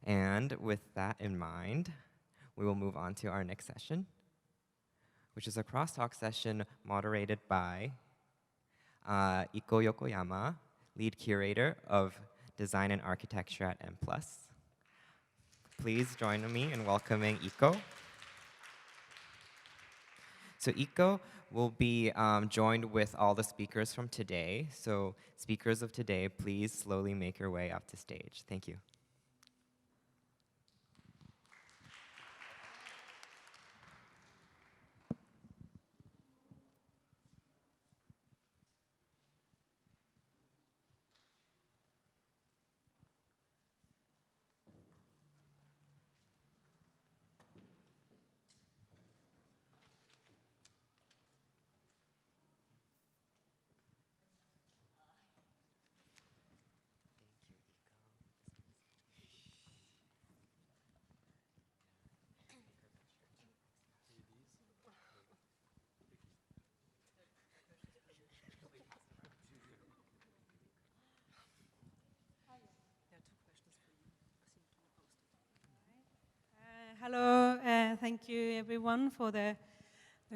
And with that in mind, we will move on to our next session, which is a crosstalk session moderated by Iko Yokoyama, lead curator of Design and Architecture at M+. Please join me in welcoming Iko. So Iko will be joined with all the speakers from today. So speakers of today, please slowly make your way up to stage. Thank you. Hello, thank you everyone for the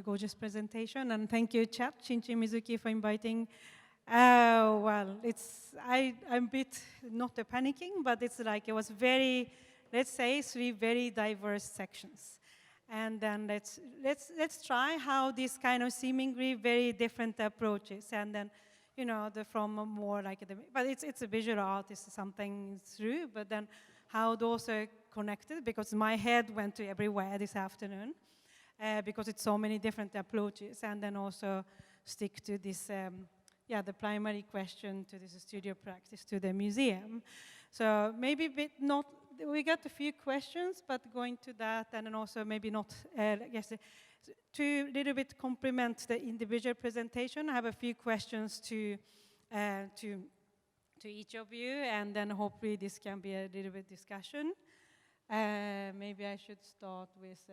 gorgeous presentation, and thank you Chat, Shinchi Mizuki, for inviting. Well, I'm a bit not panicking, but it's like it was very, let's say, 3 very diverse sections. And then let's try how this kind of seemingly very different approaches, and then, you know, from a more like, but it's a visual artist, something through, but then how those are connected, because my head went to everywhere this afternoon, because it's so many different approaches, and then also stick to this, the primary question, to this studio practice, to the museum. So maybe a bit not, we got a few questions, but going to that, and then also maybe not, yes, to little bit complement the individual presentation, I have a few questions to each of you, and then hopefully this can be a little bit discussion. Maybe I should start with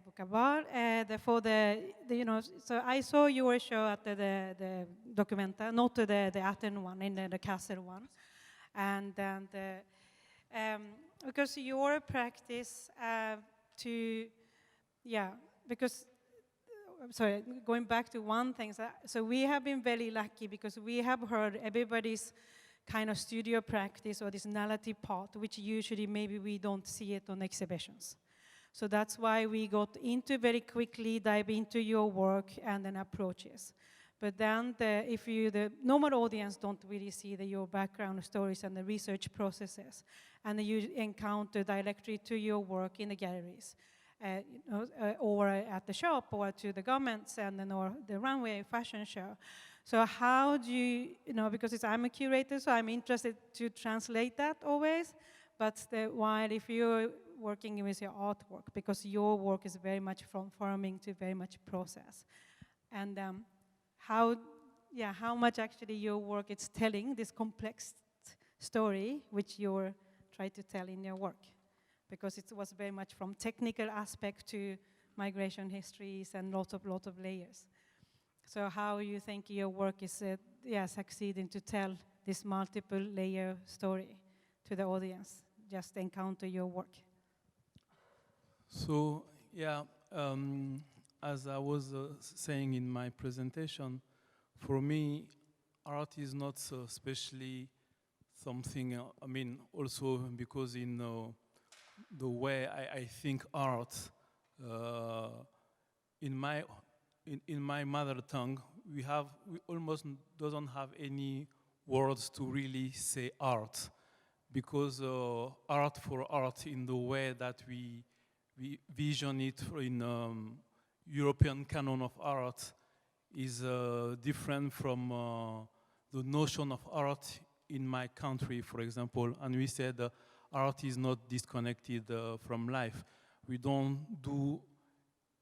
Bukabar. You know, so I saw your show at the Documenta, not the Athens one, in the Castle one, and then because your practice because. Sorry, going back to one thing, so we have been very lucky because we have heard everybody's kind of studio practice or this narrative part, which usually maybe we don't see it on exhibitions. So that's why we got into very quickly, dive into your work and then approaches. But then if the normal audience don't really see your background stories and the research processes, and you encounter directly to your work in the galleries, or at the shop, or to the garments, and then or the runway fashion show. So how do you know, because I'm a curator, so I'm interested to translate that always, but while if you're working with your artwork, because your work is very much from forming to very much process. And how much actually your work is telling this complex story which you're trying to tell in your work. Because it was very much from technical aspect to migration histories and lots of layers. So how you think your work is succeeding to tell this multiple layer story to the audience, just encounter your work? So as I was saying in my presentation, for me, art is not especially something, I mean, also because in the way I think art, in my mother tongue, we almost doesn't have any words to really say art, because art for art in the way that we vision it in European canon of art is different from the notion of art in my country, for example. And we said art is not disconnected from life. We don't do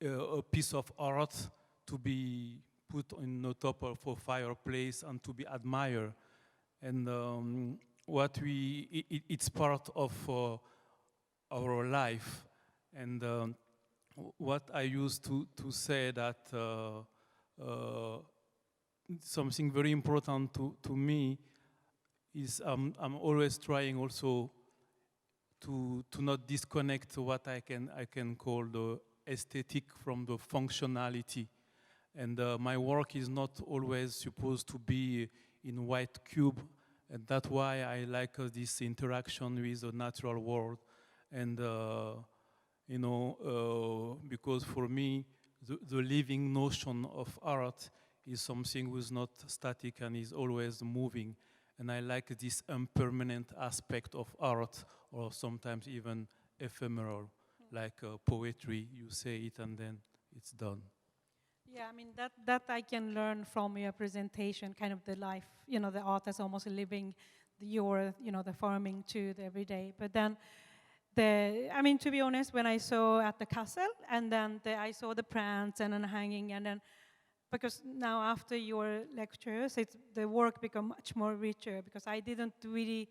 a piece of art to be put on the top of a fireplace and to be admired. And it's part of our life. And what I used to say that something very important to me is I'm always trying also to not disconnect what I can call the aesthetic from the functionality. And my work is not always supposed to be in white cube, and that's why I like this interaction with the natural world. And because for me, the living notion of art is something which is not static and is always moving. And I like this impermanent aspect of art, or sometimes even ephemeral, like poetry. You say it and then it's done. Yeah, I mean, that I can learn from your presentation, kind of the life, the art as almost living the farming to the everyday. But then, to be honest, when I saw at the castle, and then I saw the plants and then hanging, and then, because now after your lectures, the work become much more richer, because I didn't really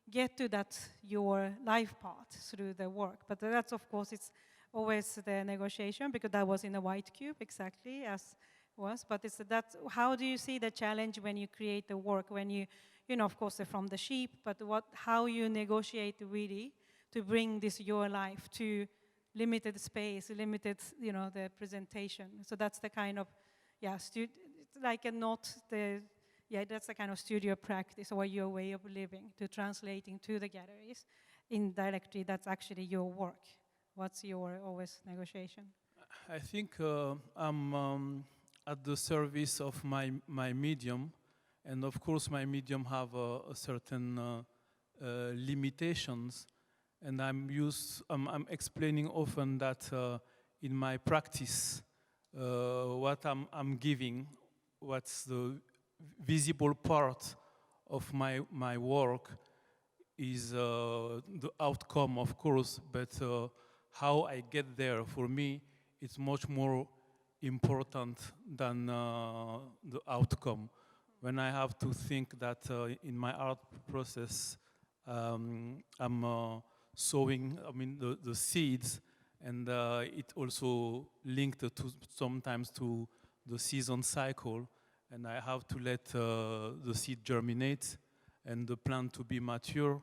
get to that, your life part through the work. But that's, of course, it's always the negotiation, because that was in a white cube, exactly as was. But how do you see the challenge when you create the work, when you of course, from the sheep, but how you negotiate really to bring this your life to limited space, limited, the presentation. So that's the kind of, that's the kind of studio practice, or your way of living, to translating to the galleries indirectly. That's actually your work. What's your always negotiation? I think I'm at the service of my medium, and of course my medium have a certain limitations, and I'm explaining often that in my practice, what I'm giving, what's the visible part of my work is the outcome, of course, but how I get there, for me, it's much more important than the outcome. When I have to think that in my art process, I'm sowing, the seeds, and it also linked to sometimes to the season cycle, and I have to let the seed germinate and the plant to be mature,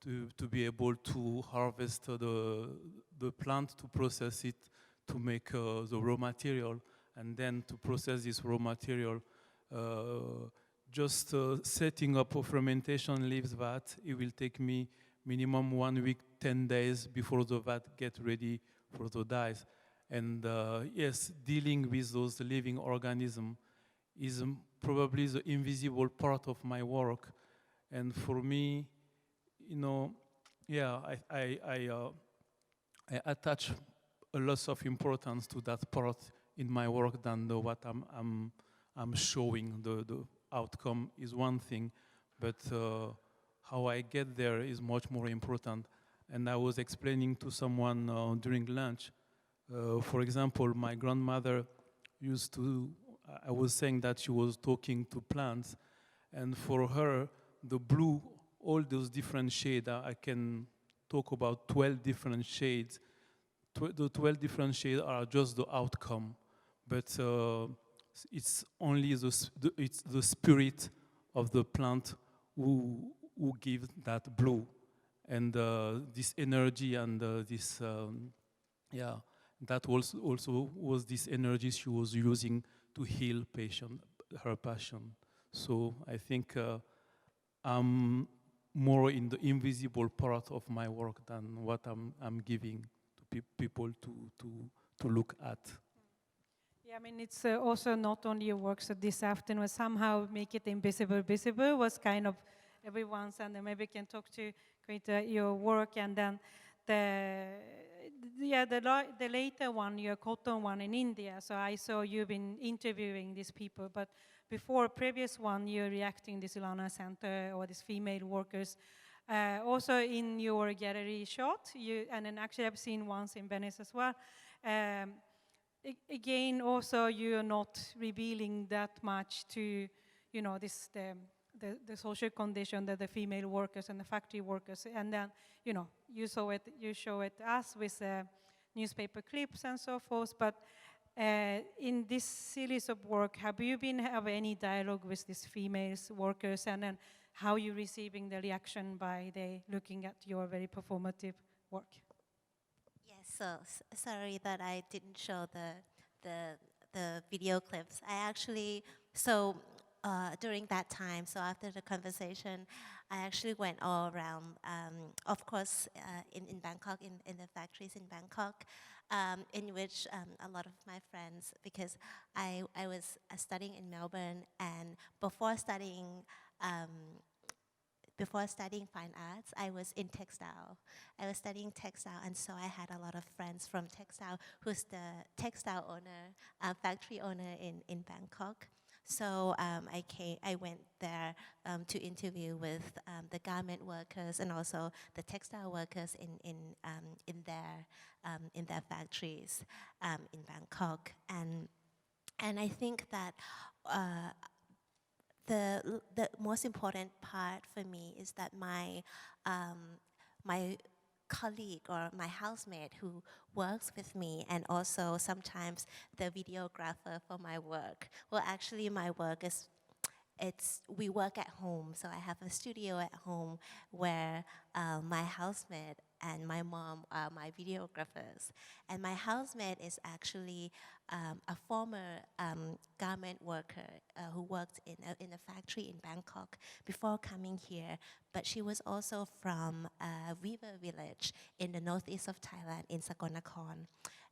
to be able to harvest the plant, to process it, to make the raw material, and then to process this raw material. Just setting up a fermentation leaves vat, it will take me minimum 1 week, 10 days before the vat get ready for the dyes. And yes, dealing with those living organisms is probably the invisible part of my work. And for me, I attach a lot of importance to that part in my work than what I'm showing. The outcome is one thing, but how I get there is much more important. And I was explaining to someone during lunch, for example, my grandmother I was saying that she was talking to plants, and for her, the blue, all those different shades, I can talk about 12 different shades. The 12 different shades are just the outcome, but it's only it's the spirit of the plant who gives that blue, and this energy and that also was this energy she was using to heal her passion. So I think I'm more in the invisible part of my work than what I'm giving to people to look at. Yeah, it's also not only your work. So this afternoon, somehow make it invisible visible was kind of everyone's, and then maybe we can talk to your work, and then the later one, your cotton one in India. So I saw you've been interviewing these people, but before previous one, you're reacting this Ilana Center or these female workers. Also in your gallery shot, and then actually I've seen once in Venice as well. Again, also you're not revealing that much to, the social condition that the female workers and the factory workers, and then, you show it us with newspaper clips and so forth, but in this series of work, have you been have any dialogue with these female workers, and then how you receiving the reaction by they looking at your very performative work? Yes, so sorry that I didn't show the video clips. I actually, during that time, so after the conversation, I actually went all around, of course, in Bangkok, in the factories in Bangkok, in which a lot of my friends, because I was studying in Melbourne, and before studying fine arts, I was in textile. I was studying textile, and so I had a lot of friends from textile, who's the textile owner, factory owner in Bangkok. So I went there to interview with the garment workers and also the textile workers in their factories in Bangkok, and I think that. The most important part for me is that my colleague or my housemate who works with me, and also sometimes the videographer for my work. Well, actually, my work is we work at home, so I have a studio at home where my housemate and my mom are my videographers. And my housemate is actually a former garment worker who worked in a factory in Bangkok before coming here. But she was also from a weaver village in the northeast of Thailand, in Sagonakorn.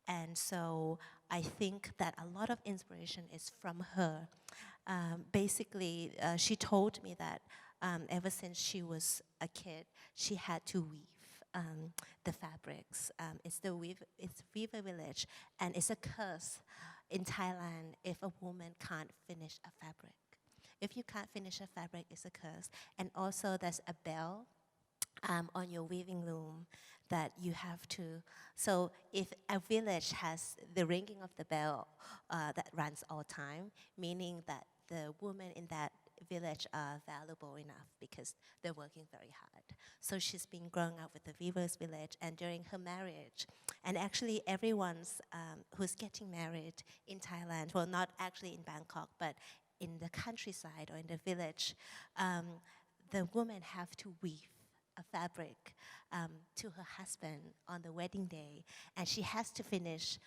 And so I think that a lot of inspiration is from her. Basically, she told me that ever since she was a kid, she had to weave the fabrics. It's weaver village, and it's a curse in Thailand if a woman can't finish a fabric. If you can't finish a fabric, it's a curse. And also, there's a bell on your weaving loom that you have to. So if a village has the ringing of the bell that runs all time, meaning that the women in that village are valuable enough because they're working very hard. So she's been growing up with the weavers village, and during her marriage, and actually everyone's who's getting married in Thailand, well, not actually in Bangkok, but in the countryside or in the village, the women have to weave a fabric to her husband on the wedding day, and she has to finish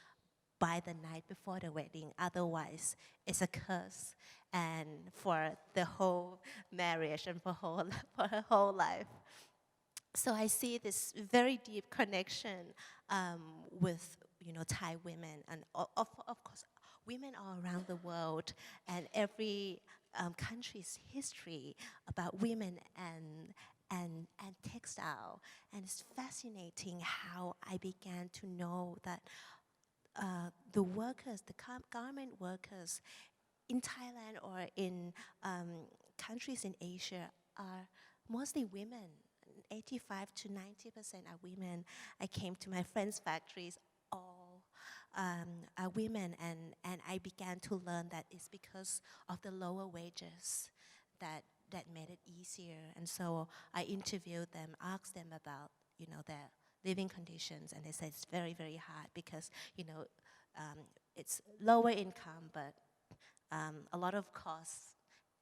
by the night before the wedding. Otherwise, it's a curse, and for the whole marriage and for her whole life. So I see this very deep connection with Thai women, and of course women all around the world, and every country's history about women and textile. And it's fascinating how I began to know that the workers, the garment workers in Thailand or in countries in Asia are mostly women. 85 to 90% are women. I came to my friends' factories, all are women, and I began to learn that it's because of the lower wages that made it easier. And so I interviewed them, asked them about their living conditions, and they said it's very, very hard because it's lower income, but a lot of costs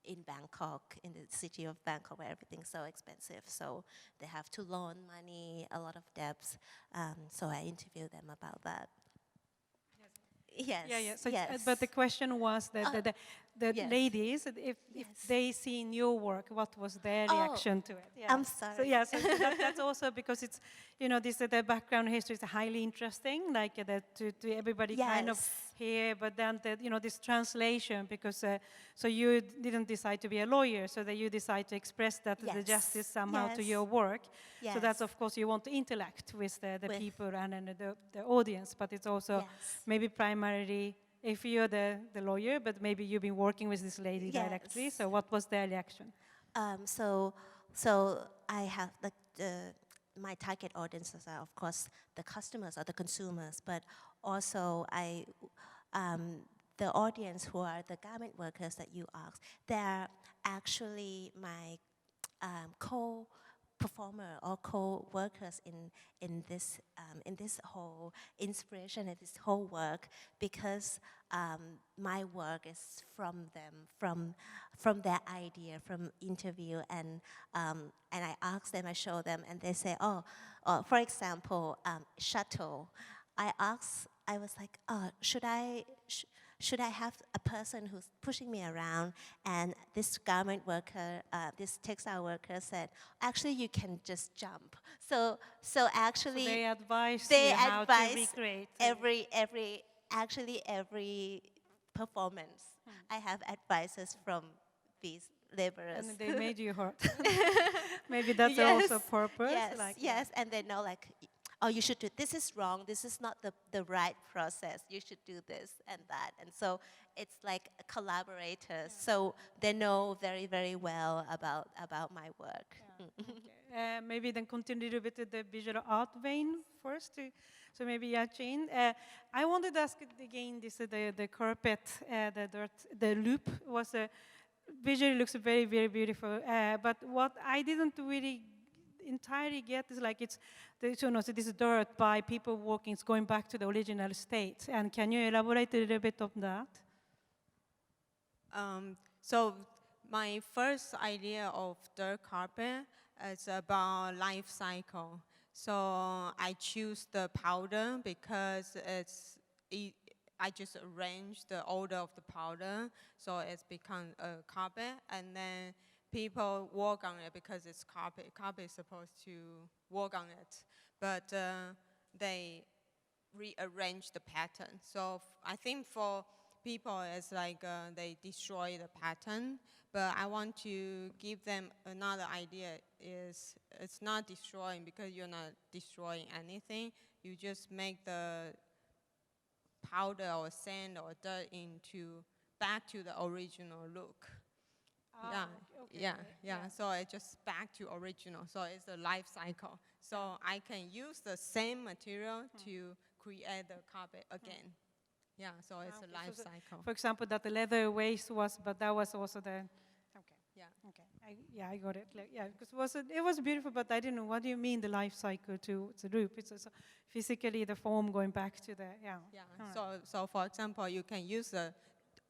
in Bangkok, in the city of Bangkok, where everything's so expensive. So they have to loan money, a lot of debts. So I interviewed them about that. Yes. Yeah. So yes. but the question was that the yes. ladies, if they seen your work, what was their reaction to it? Yeah. I'm sorry. So yeah, so that's also because it's the background history is highly interesting, like that to everybody kind of here, but then this translation, because so you didn't decide to be a lawyer, so that you decide to express that the justice somehow to your work. So that's, of course, you want to interact with the people and the audience, but it's also maybe primarily if you're the lawyer, but maybe you've been working with this lady directly. So what was their reaction? So I have my target audiences are, of course, the customers or the consumers, but also the audience who are the garment workers that you asked, they're actually my performer or co-workers in this whole inspiration and this whole work, because my work is from them, from their idea, from interview, and I ask them, I show them, and they say, oh, for example, shuttle. I was like, oh, should I have a person who's pushing me around? And this garment worker, this textile worker said, actually, you can just jump. So actually, So they advise they you how to advise recreate. every performance. I have advices from these laborers. And they made you hurt. Maybe that's Yes, also purpose. Yes, like, yes, and they know like, oh, you should do, this is wrong, this is not the right process, you should do this and that. And so it's like collaborators, so they know very, very well about my work. Okay. Maybe then continue a little bit with the visual art vein first. So maybe Yachin. I wanted to ask again this the carpet, the dirt, the loop was visually looks very, very beautiful. But what I didn't really entirely get is like it's so this dirt by people walking, it's going back to the original state. And can you elaborate a little bit on that? So my first idea of dirt carpet is about life cycle. So I choose the powder because I just arrange the order of the powder, so it's become a carpet, and then people walk on it because it's carpet. Carpet is supposed to walk on it, but they rearrange the pattern. So I think for people, it's like they destroy the pattern, but I want to give them another idea, is it's not destroying because you're not destroying anything. You just make the powder or sand or dirt back to the original look. Yeah. So it's just back to original. So it's a life cycle. So I can use the same material to create the carpet again. Yeah, so it's a life cycle. For example, that the leather waist was, but that was also the. Okay. Yeah. Okay. I got it. Like, yeah, because it was beautiful, but I didn't know what do you mean the life cycle to the loop? It's also physically the form going back to the Yeah. So for example, you can use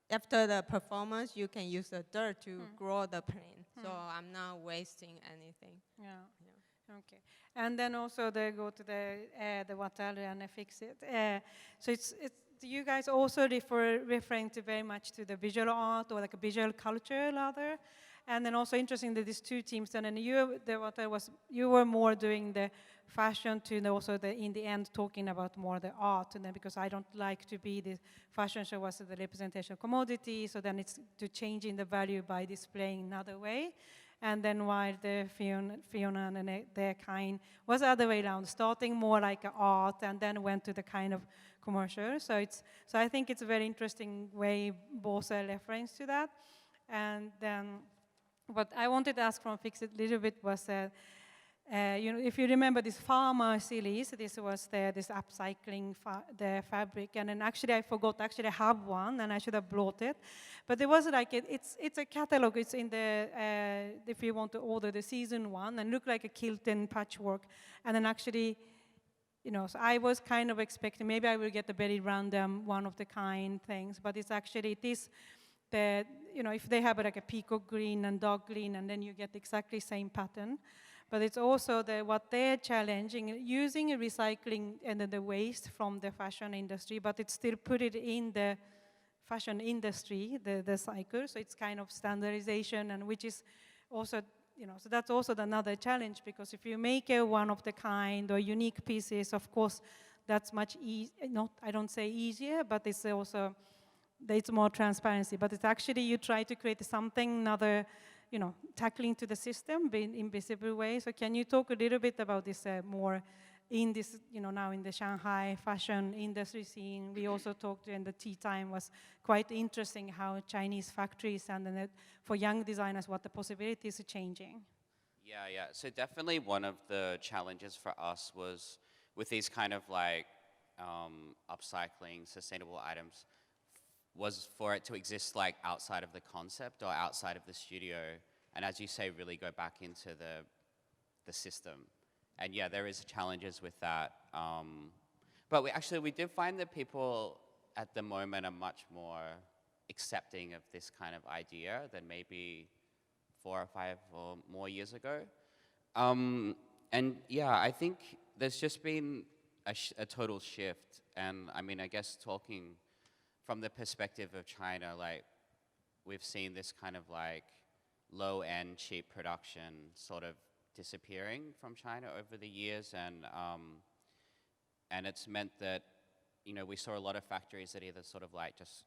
after the performance, you can use the dirt to grow the plane. So I'm not wasting anything. Yeah. Okay. And then also they go to the water and fix it. So it's you guys also referring to very much to the visual art or like a visual culture rather. And then also interesting that these two teams, and then you were more doing the fashion to also in the end talking about more the art, and then because I don't like to be the fashion show was the representation of commodity, so then it's to changing the value by displaying another way. And then while the Fiona and their kind was the other way around, starting more like art and then went to the kind of commercial. So I think it's a very interesting way both are reference to that. And then what I wanted to ask from Fix It a little bit was if you remember this farmer series, this was this upcycling the fabric, and then actually I forgot to actually have one, and I should have brought it. But it was like it's a catalog. It's in the if you want to order the season one, and look like a kilt and patchwork, and then actually. So I was kind of expecting maybe I will get a very random one of the kind things, but it is the if they have like a peacock green and dark green, and then you get exactly same pattern. But it's also what they're challenging, using recycling and the waste from the fashion industry, but it's still put it in the fashion industry, the cycle. So it's kind of standardization, and which is also, so that's also another challenge, because if you make a one of the kind or unique pieces, of course, that's much I don't say easier, but it's also, it's more transparency. But it's actually, you try to create something, another, tackling to the system in invisible way. So can you talk a little bit about this more in this, now in the Shanghai fashion industry scene? We also talked in the tea time, was quite interesting how Chinese factories and then for young designers, what the possibilities are changing. Yeah. So definitely one of the challenges for us was with these kind of like upcycling, sustainable items, was for it to exist like outside of the concept or outside of the studio, and as you say, really go back into the system. And yeah, there is challenges with that. But we did find that people at the moment are much more accepting of this kind of idea than maybe 4 or 5 or more years ago. And yeah, I think there's just been a total shift. And I mean, I guess talking from the perspective of China, like we've seen this kind of like low-end cheap production sort of disappearing from China over the years, and it's meant that, you know, we saw a lot of factories that either sort of like just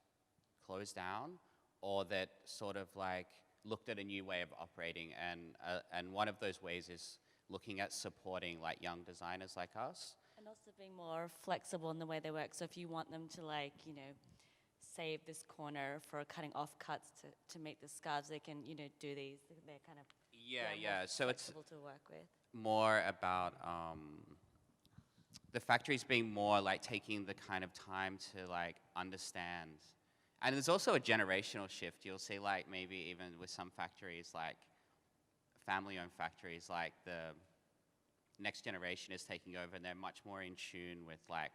closed down or that sort of like looked at a new way of operating, and one of those ways is looking at supporting like young designers like us. And also being more flexible in the way they work. So if you want them to like, you know, save this corner for cutting off cuts to make the scarves, they can, you know, do these. They're kind of So it's flexible to work with. more about the factories being more like taking the kind of time to like understand. And there's also a generational shift. You'll see like maybe even with some factories, like family-owned factories, like the next generation is taking over and they're much more in tune with like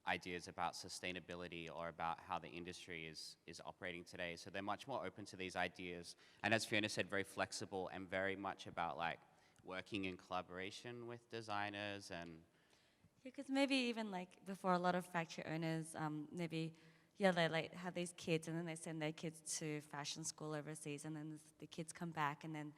ideas about sustainability or about how the industry is operating today. So they're much more open to these ideas. And as Fiona said, very flexible and very much about like working in collaboration with designers. And Because maybe even like before, a lot of factory owners, maybe, yeah, they like have these kids and then they send their kids to fashion school overseas, and then the kids come back and then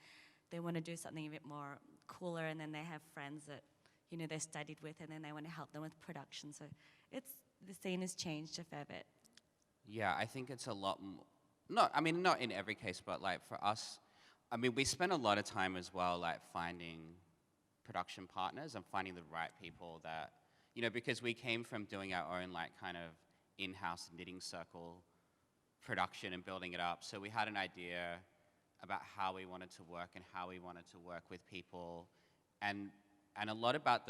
they want to do something a bit more cooler, and then they have friends that, you know, they studied with, and then they want to help them with production. So the scene has changed a fair bit. yeah, I think it's a lot more, not in every case, but like for us, I mean, we spend a lot of time as well, like finding production partners and finding the right people that, you know, because we came from doing our own like kind of in-house knitting circle production and building it up. So we had an idea about how we wanted to work and how we wanted to work with people. And a lot about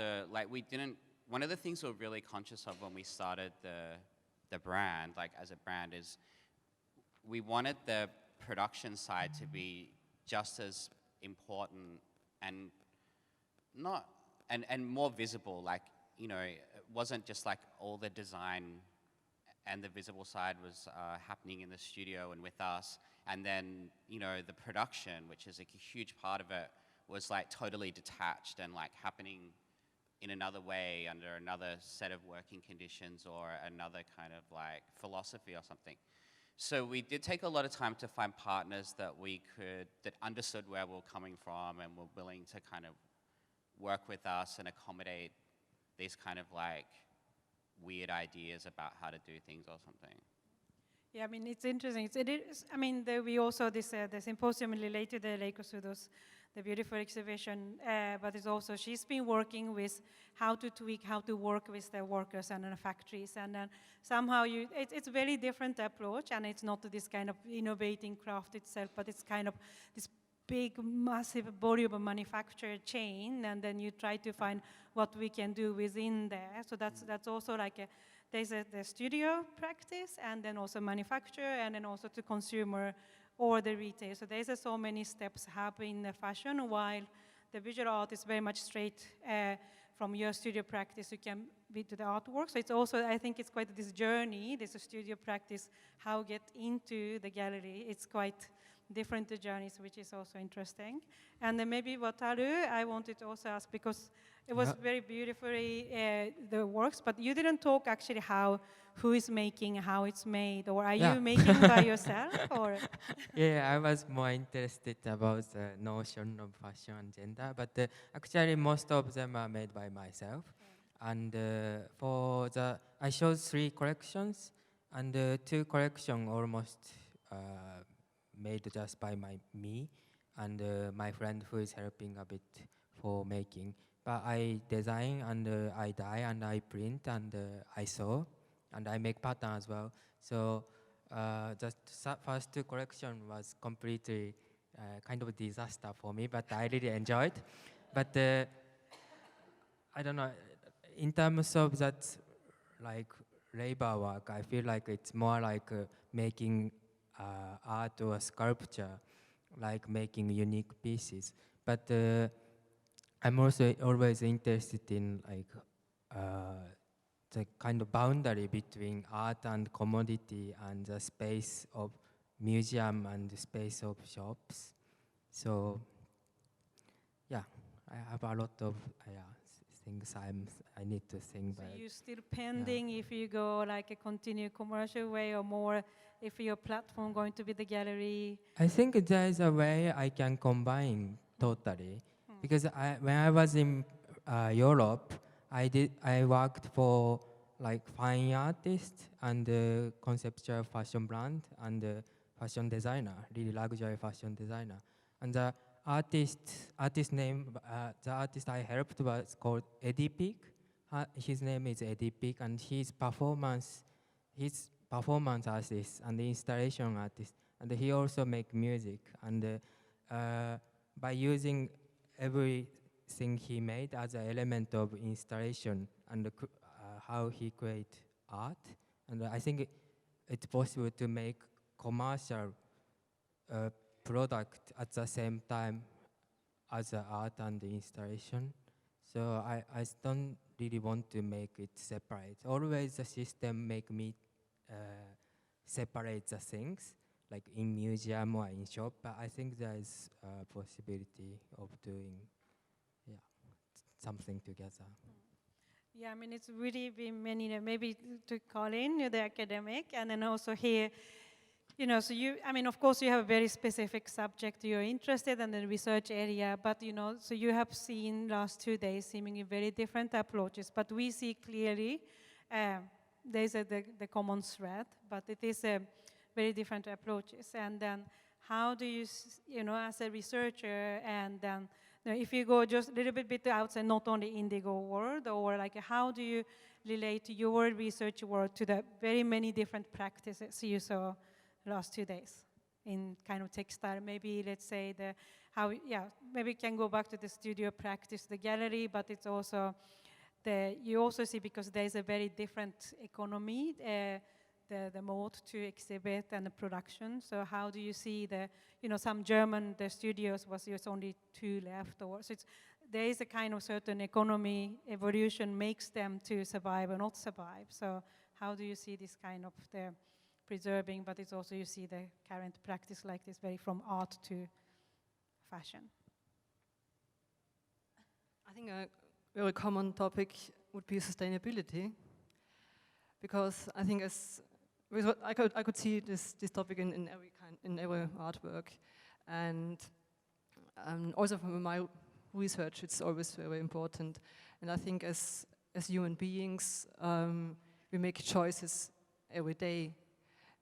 one of the things we're really conscious of when we started the brand, like as a brand, is we wanted the production side to be just as important and more visible. Like, you know, it wasn't just like all the design and the visible side was happening in the studio and with us. And then, you know, the production, which is a huge part of it, was like totally detached and like happening in another way under another set of working conditions or another kind of like philosophy or something. So we did take a lot of time to find partners that understood where we're coming from and were willing to kind of work with us and accommodate these kind of like weird ideas about how to do things or something. Yeah, I mean, it's interesting. I mean, we also, the symposium related to Reiko Sudo's, the beautiful exhibition, but it's also, she's been working with how to tweak, how to work with the workers and the factories. And then somehow it's a very different approach, and it's not this kind of innovating craft itself, but it's kind of this big, massive volume of manufacturer chain, and then you try to find what we can do within there. So that's also like there's the studio practice, and then also manufacturer, and then also to consumer or the retail. So there's so many steps happening in the fashion, while the visual art is very much straight from your studio practice, you can be to the artwork. So it's also, I think it's quite this journey, this studio practice, how get into the gallery. It's quite different journeys, which is also interesting. And then maybe Wataru, I wanted to also ask, because it was very beautifully the works, but you didn't talk actually who is making, how it's made, or are you making by yourself, or? Yeah, I was more interested about the notion of fashion and gender, but actually most of them are made by myself. And I showed 3 collections, and 2 collections almost made just by me and my friend who is helping a bit for making. But I design and I dye and I print and I sew and I make pattern as well. So just first 2 collection was completely kind of a disaster for me, but I really enjoyed. But I don't know, in terms of that like labor work, I feel like it's more like making art or sculpture, like making unique pieces. But I'm also always interested in like the kind of boundary between art and commodity and the space of museum and the space of shops. So yeah, I have a lot of things I need to think. So but you're still pending if you go like a continued commercial way or more if your platform going to be the gallery? I think there is a way I can combine totally. Because when I was in Europe, I worked for like fine artist and conceptual fashion brand and fashion designer, really luxury fashion designer. And the artist name, the artist I helped was called Eddie Peak. His name is Eddie Peak, and he's performance artist and installation artist, and he also make music. And by using everything he made as an element of installation and how he create art, and I think it's possible to make commercial product at the same time as the art and the installation. So I don't really want to make it separate. Always the system make me separate the things, like in museum or in shop, but I think there is a possibility of doing something together. Yeah, I mean, it's really been many, maybe to Colin, you're the academic, and then also here, so I mean, of course, you have a very specific subject you're interested in, the research area, but, so you have seen last 2 days seemingly very different approaches, but we see clearly there's the common thread, but it is very different approaches. And then how do you, as a researcher, and then if you go just a little bit outside, not only Indigo world, or like how do you relate your research work to the very many different practices you saw last 2 days in kind of textile? Maybe let's say maybe you can go back to the studio practice, the gallery, but it's also you also see, because there's a very different economy, the mode to exhibit and the production. So how do you see some German, the studios was just only 2 left, or so there is a kind of certain economy evolution makes them to survive or not survive. So how do you see this kind of the preserving, but it's also you see the current practice like this, very from art to fashion? I think a very common topic would be sustainability, because I think I could see this topic in every artwork, and also from my research, it's always very important. And I think as human beings, we make choices every day,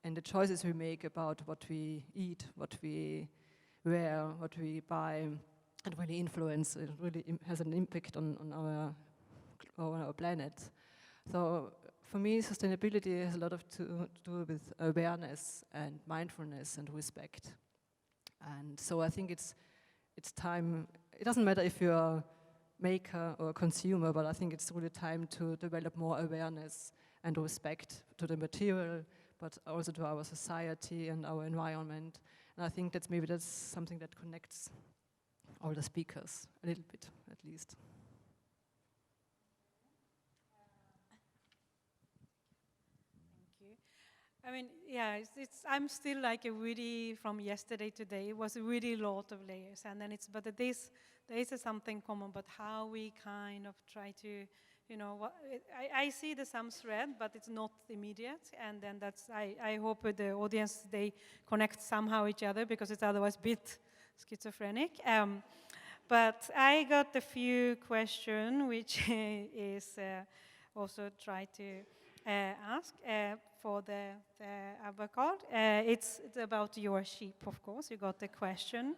and the choices we make about what we eat, what we wear, what we buy, it really influence. It really has an impact on our planet. So for me, sustainability has a lot to do with awareness and mindfulness and respect. And so I think it's time. It doesn't matter if you're a maker or a consumer, but I think it's really time to develop more awareness and respect to the material, but also to our society and our environment. And I think that's something that connects all the speakers a little bit, at least. I mean, yeah, I'm still like from yesterday to today, it was a really lot of layers. And then there is something common, but how we kind of try to, I see some thread, but it's not immediate. And then I hope with the audience, they connect somehow each other, because it's otherwise a bit schizophrenic. But I got a few questions, which is also try to ask for the avocado. It's about your sheep, of course. You got the question.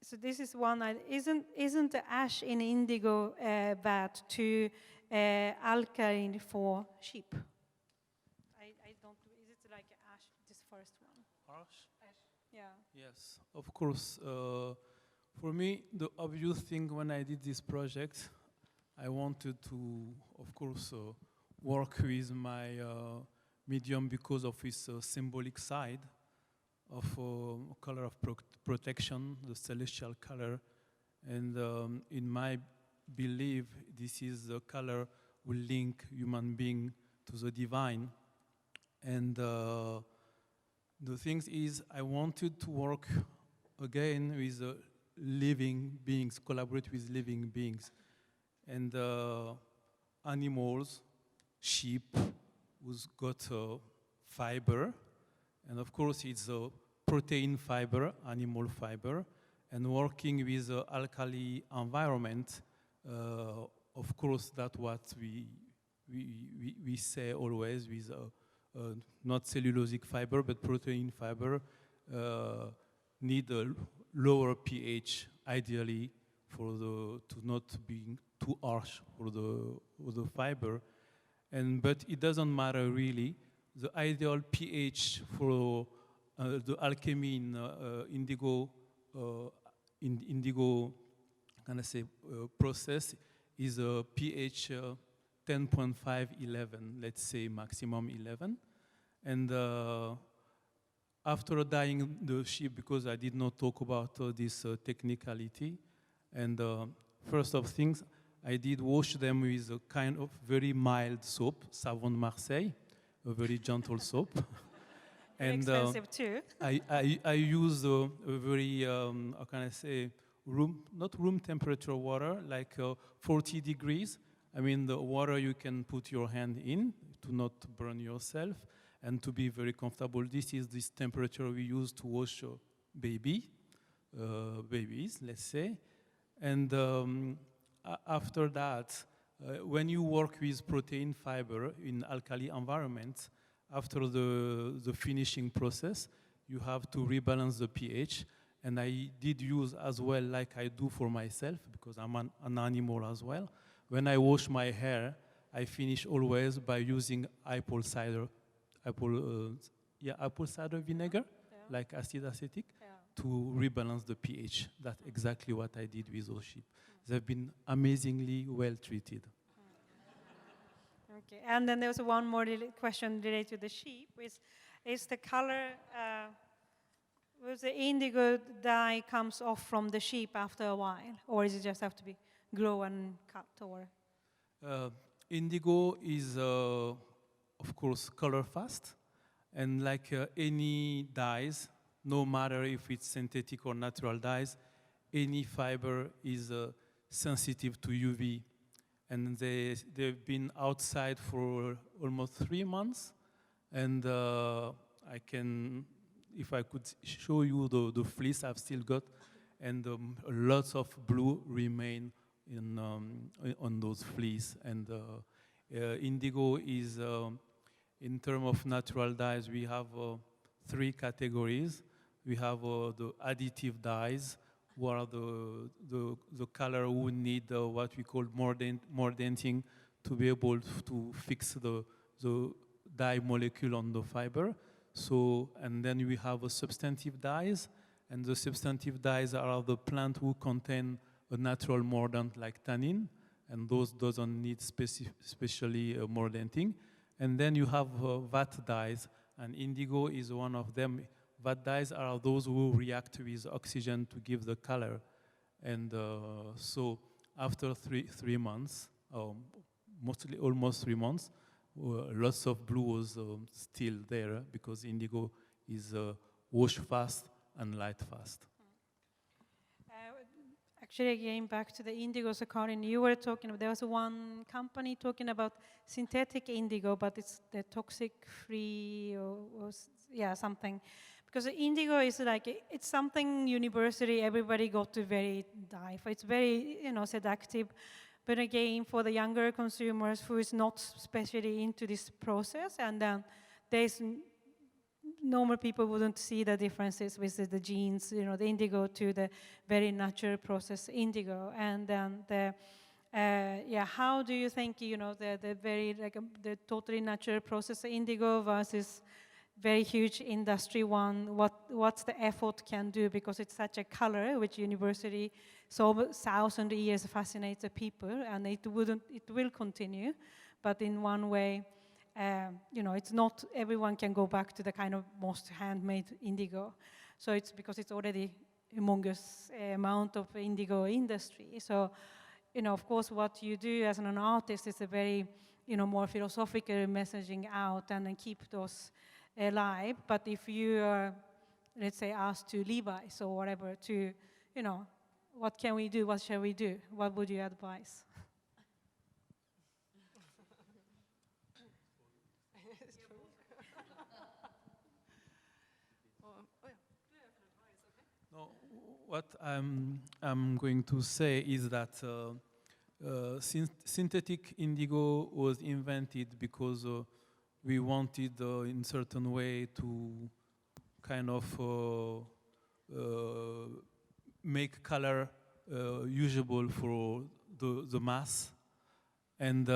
So this is one. Isn't the ash in indigo bad to alkaline for sheep? I don't. Is it like ash? This first one. Ash? Yeah. Yes, of course. For me, the obvious thing when I did this project, I wanted to, of course, work with my medium because of its symbolic side. of color of protection, the celestial color. And in my belief, this is the color will link human being to the divine. And the thing is, I wanted to work again with living beings, collaborate with living beings. And animals, sheep, who's got fiber. And of course, it's a protein fiber, animal fiber. And working with alkali environment, of course, that's what we say always with not cellulosic fiber, but protein fiber need a lower pH, ideally, to not be too harsh for the fiber. But it doesn't matter really. The ideal pH for the alchemy in indigo process is a pH 10.5, 11, let's say maximum 11. And after dyeing the sheep, because I did not talk about this technicality, and first of things, I did wash them with a kind of very mild soap, Savon de Marseille, a very gentle soap. And expensive too. I use a very, how can I say, not room temperature water, like 40 degrees. I mean, the water you can put your hand in to not burn yourself and to be very comfortable. This is this temperature we use to wash babies, let's say. And after that, when you work with protein fiber in alkali environments, after the finishing process, you have to rebalance the pH. And I did use as well, like I do for myself, because I'm an animal as well. When I wash my hair, I finish always by using apple cider vinegar, like acid acetic, to rebalance the pH. That's exactly what I did with those sheep. They've been amazingly well treated. Okay, and then there was one more question related to the sheep. Is the color, was the indigo dye comes off from the sheep after a while, or does it just have to be grow and cut? Or indigo is, of course, color fast, and like any dyes, no matter if it's synthetic or natural dyes, any fiber is sensitive to UV. And they've been outside for almost 3 months. And I can, if I could show you the fleece I've still got, and lots of blue remain on those fleece. And indigo is, in terms of natural dyes, we have 3 categories. We have the additive dyes, where the color would need what we call mordanting to be able to fix the dye molecule on the fiber. So, and then we have a substantive dyes, and the substantive dyes are the plant who contain a natural mordant like tannin, and those doesn't need specially mordanting. And then you have vat dyes, and indigo is one of them. Vat dyes are those who react with oxygen to give the color. And so after three months, mostly almost 3 months, lots of blue was still there because indigo is wash fast and light fast. Actually, again, back to the indigo, so Karin, you were talking, there was one company talking about synthetic indigo, but it's the toxic-free or something. Because indigo is like, it's something universally everybody got to very die for. It's very, seductive. But again, for the younger consumers who is not especially into this process, and then there's normal people wouldn't see the differences with the genes, the indigo to the very natural process indigo. And then how do you think, the very, the totally natural process indigo versus very huge industry one, what's the effort can do, because it's such a color which universally so 1,000 years fascinates the people, and it will continue, but in one way. it's not everyone can go back to the kind of most handmade indigo. So it's because it's already humongous amount of indigo industry. So, of course, what you do as an artist is a very, more philosophical messaging out and then keep those alive. But if you are, let's say, asked to Levi's or whatever to, what can we do? What shall we do? What would you advise? No, what I'm going to say is that synthetic indigo was invented because we wanted in certain way to kind of make color usable for the mass. And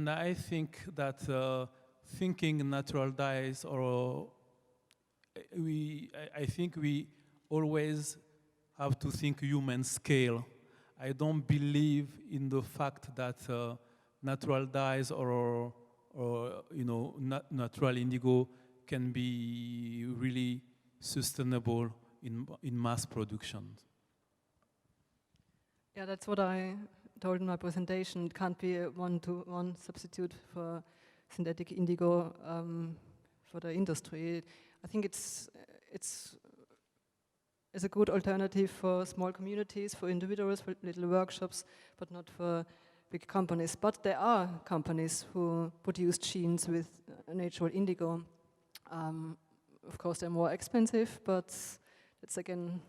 I think that thinking natural dyes or I think we always have to think human scale. I don't believe in the fact that natural dyes or natural indigo can be really sustainable in mass production. Yeah, that's what I told in my presentation. It can't be a one-to-one substitute for synthetic indigo for the industry. I think it's a good alternative for small communities, for individuals, for little workshops, but not for big companies. But there are companies who produce jeans with natural indigo. Of course, they're more expensive, but it's again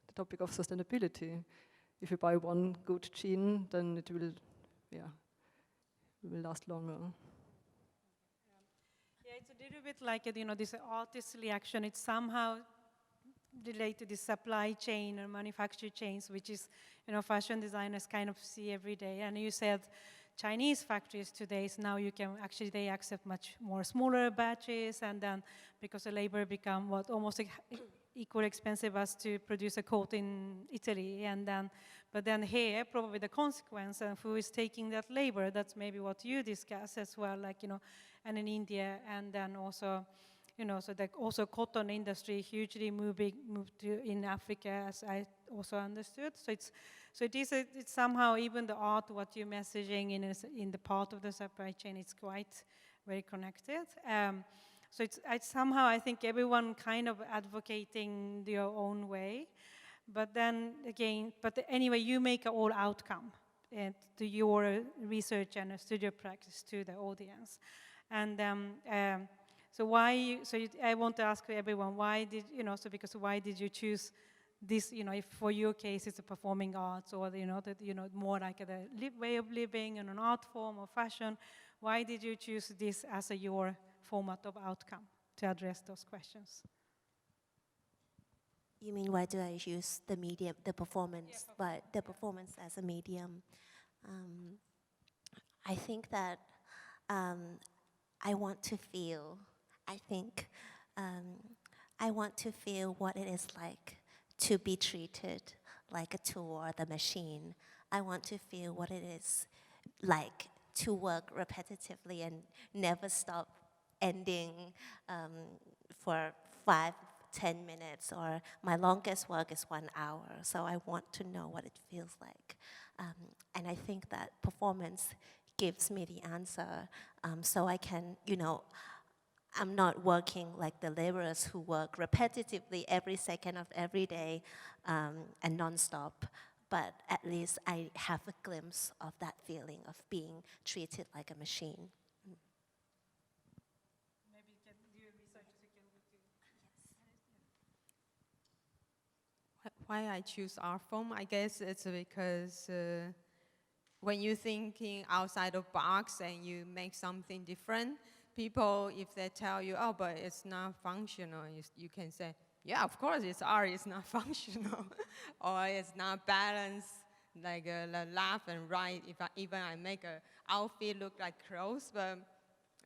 the topic of sustainability. If you buy one good jean, then it will last longer. Yeah, it's a little bit like, this artist's reaction. It's somehow related to the supply chain or manufacture chains, which is, fashion designers kind of see every day. And you said Chinese factories today, so now they accept much more smaller batches, and then because the labor become almost equally expensive as to produce a coat in Italy, but then here probably the consequence of who is taking that labor. That's maybe what you discuss as well, and in India, and then also, so the also cotton industry hugely moved to in Africa, as I also understood. So it's somehow even the art, what you're messaging in the part of the supply chain, it's quite very connected. So it's somehow, I think everyone kind of advocating their own way, but then again, anyway, you make an all outcome to your research and studio practice to the audience. And I want to ask everyone, why did you choose this, if for your case it's a performing arts, or more like a way of living and an art form or fashion, why did you choose this as your format of outcome to address those questions? You mean why do I use the medium, the performance, but the performance as a medium? I think that I want to feel. I think I want to feel what it is like to be treated like a tool or the machine. I want to feel what it is like to work repetitively and never stop ending for 5-10 minutes, or my longest work is 1 hour. So I want to know what it feels like. And I think that performance gives me the answer, so I can, I'm not working like the laborers who work repetitively every second of every day and nonstop, but at least I have a glimpse of that feeling of being treated like a machine. Maybe you can do research Why I choose art form? I guess it's because when you're thinking outside of box and you make something different, people, if they tell you, oh, but it's not functional, you can say, yeah, of course it's art, it's not functional. Or it's not balanced, like left and right. If I make an outfit look like clothes, but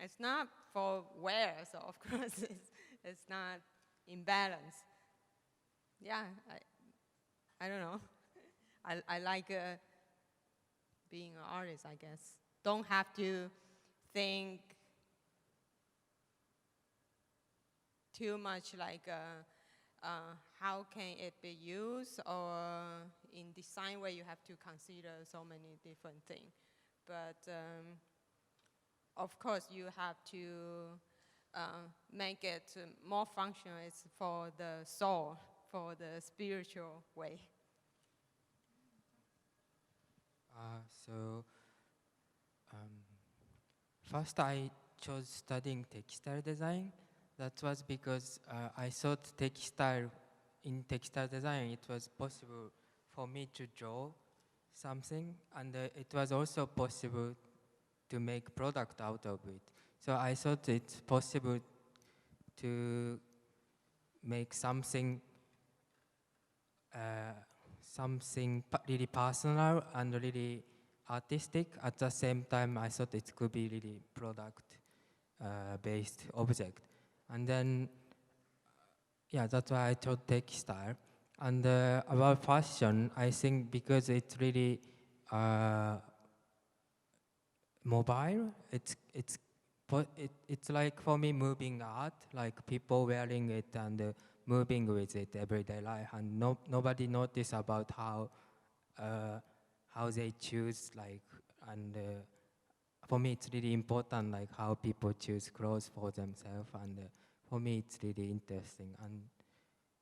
it's not for wear, so of course it's not in balance. Yeah, I don't know. I like being an artist, I guess. Don't have to think too much like how can it be used, or in design where you have to consider so many different things. But of course, you have to make it more functional. It's for the soul, for the spiritual way. So first I chose studying textile design. That was because I thought in textile design it was possible for me to draw something, and it was also possible to make product out of it. So I thought it's possible to make something really personal and really artistic. At the same time, I thought it could be really product-based object. And then, yeah, that's why I chose textile. And about fashion, I think because it's really mobile, it's like for me moving art, like people wearing it and moving with it everyday life, and nobody notice about how they choose, like, and for me it's really important, like how people choose clothes for themselves, and for me it's really interesting. And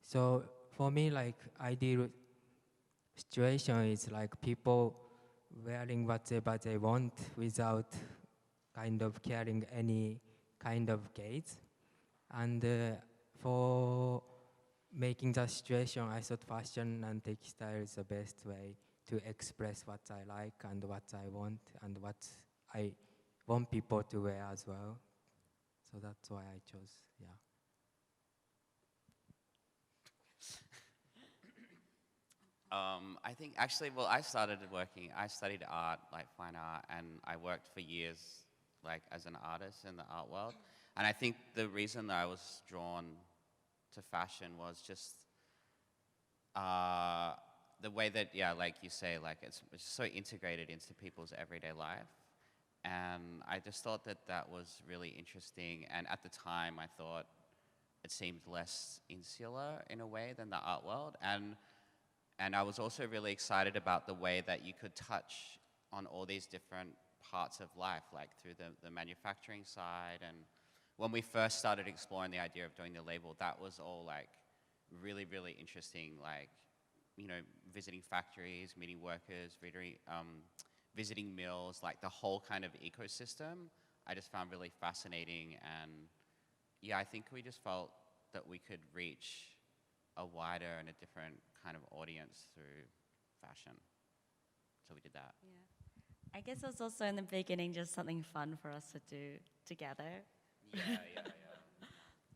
so for me, like, ideal situation is like people wearing whatever they want without kind of carrying any kind of gaze. And for making that situation, I thought fashion and textile is the best way to express what I like and what I want and what I want people to wear as well. So that's why I chose, yeah. I think actually, well, I studied art, like fine art, and I worked for years like as an artist in the art world. And I think the reason that I was drawn to fashion was just the way that, yeah, like you say, like it's so integrated into people's everyday life. And I just thought that that was really interesting. And at the time, I thought it seemed less insular in a way than the art world. And I was also really excited about the way that you could touch on all these different parts of life, like through the manufacturing side. And when we first started exploring the idea of doing the label, that was all like really, really interesting, like, you know, visiting factories, meeting workers, visiting mills, like the whole kind of ecosystem, I just found really fascinating. And yeah, I think we just felt that we could reach a wider and a different kind of audience through fashion. So we did that. Yeah. I guess it was also in the beginning just something fun for us to do together. Yeah.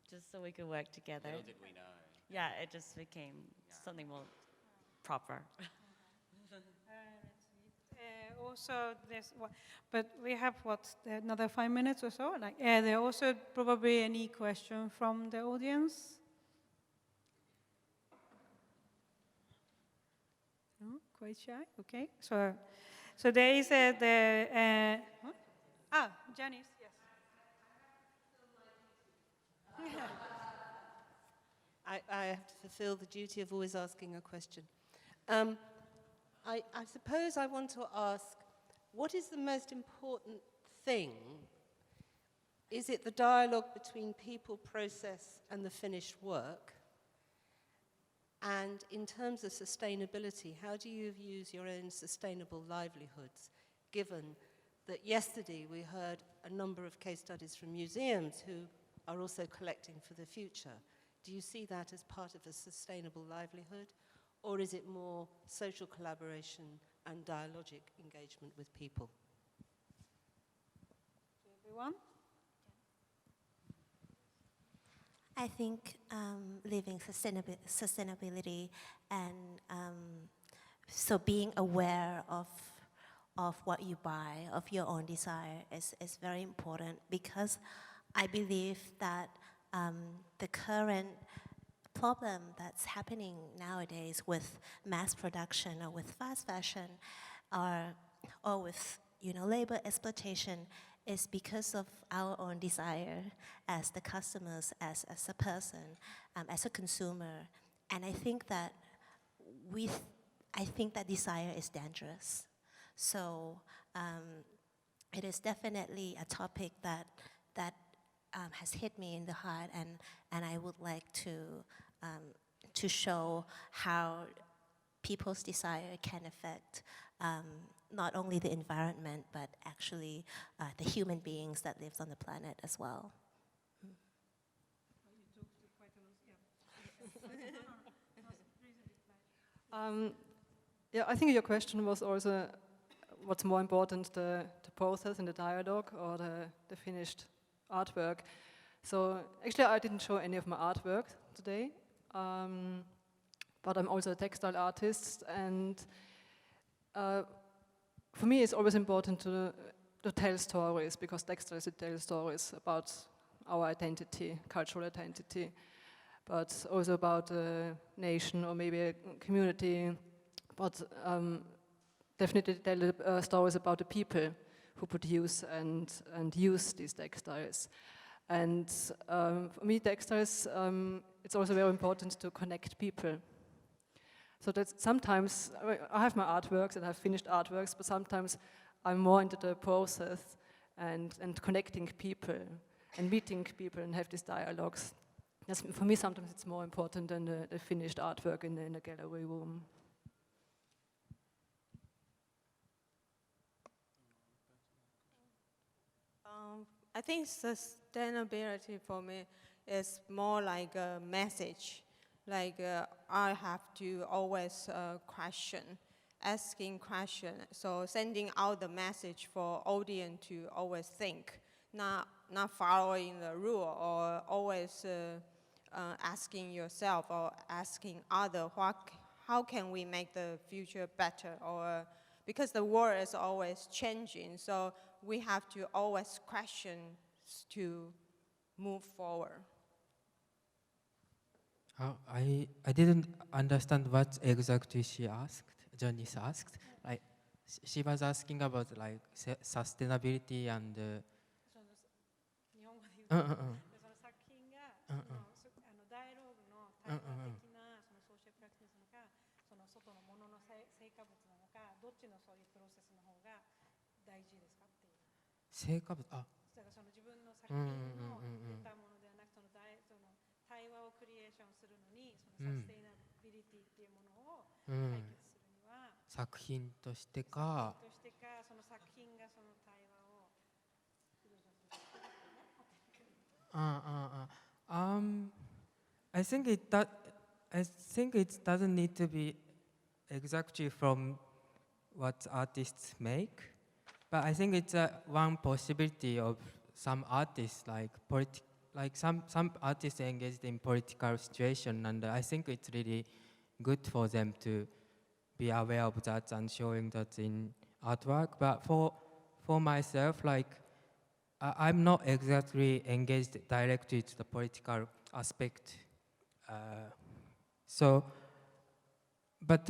Just so we could work together. Little did we know. Yeah, it just became something more proper. Also, but we have another 5 minutes or so. Like, there are also probably any question from the audience. No, quite shy. Okay, so there is Janice. Yes. I have to fulfill the duty of always asking a question. I suppose I want to ask, what is the most important thing? Is it the dialogue between people, process, and the finished work? And in terms of sustainability, how do you use your own sustainable livelihoods, given that yesterday we heard a number of case studies from museums who are also collecting for the future? Do you see that as part of a sustainable livelihood? Or is it more social collaboration and dialogic engagement with people? Everyone? I think living sustainability and so being aware of what you buy, of your own desire is very important, because I believe that the current problem that's happening nowadays with mass production or with fast fashion or with labor exploitation is because of our own desire as the customers, as a person, as a consumer. And I think that desire is dangerous. So it is definitely a topic that has hit me in the heart, and I would like to show how people's desire can affect not only the environment, but actually the human beings that lives on the planet as well. Yeah, I think your question was also what's more important, the process and the dialogue or the finished artwork. So actually I didn't show any of my artwork today, but I'm also a textile artist, and for me it's always important to tell stories, because textiles tell stories about our identity, cultural identity, but also about a nation or maybe a community, but definitely tell stories about the people who produce and use these textiles. And for me, textiles, it's also very important to connect people. So that sometimes, I have my artworks and I have finished artworks, but sometimes I'm more into the process and connecting people and meeting people and have these dialogues. For me, sometimes it's more important than the finished artwork in a gallery room. I think sustainability for me is more like a message. Like I have to always asking question. So sending out the message for audience to always think, not following the rule, or always asking yourself or asking other, how can we make the future better? Or because the world is always changing, so we have to always question to move forward. I didn't understand what exactly Janice asked. Like, she was asking about like sustainability and. 日本語で言うと、その作品がダイアローグの対話的なそのソーシャルプラクティスなのか、その外のものの成果物なのか、どっちのそういうプロセスの方が大事ですかっていう。成果物、だからその自分の作品の出たものではなく、その対話をクリエーションするのに、そのサステイナビリティっていうものを解決するには、作品としてか、その作品がその対話を。I think it doesn't need to be exactly from what artists make, but I think it's one possibility of some artists, like some artists engaged in political situation, and I think it's really good for them to be aware of that and showing that in artwork. But for myself, like I'm not exactly engaged directly to the political aspect. But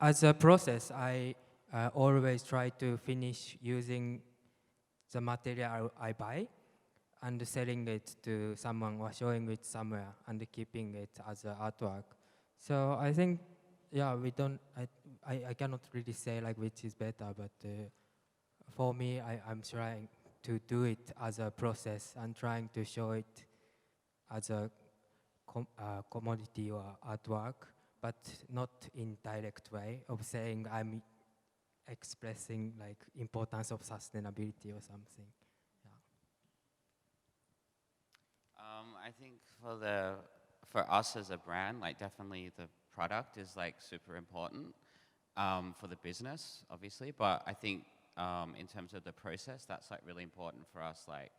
as a process, I always try to finish using the material I buy and selling it to someone or showing it somewhere and keeping it as an artwork. So I think, yeah, I cannot really say like which is better, but for me, I'm trying to do it as a process and trying to show it as a commodity or artwork, but not in direct way of saying I'm expressing like importance of sustainability or something. I think for us as a brand, like definitely the product is like super important for the business, obviously. But I think in terms of the process, that's like really important for us, like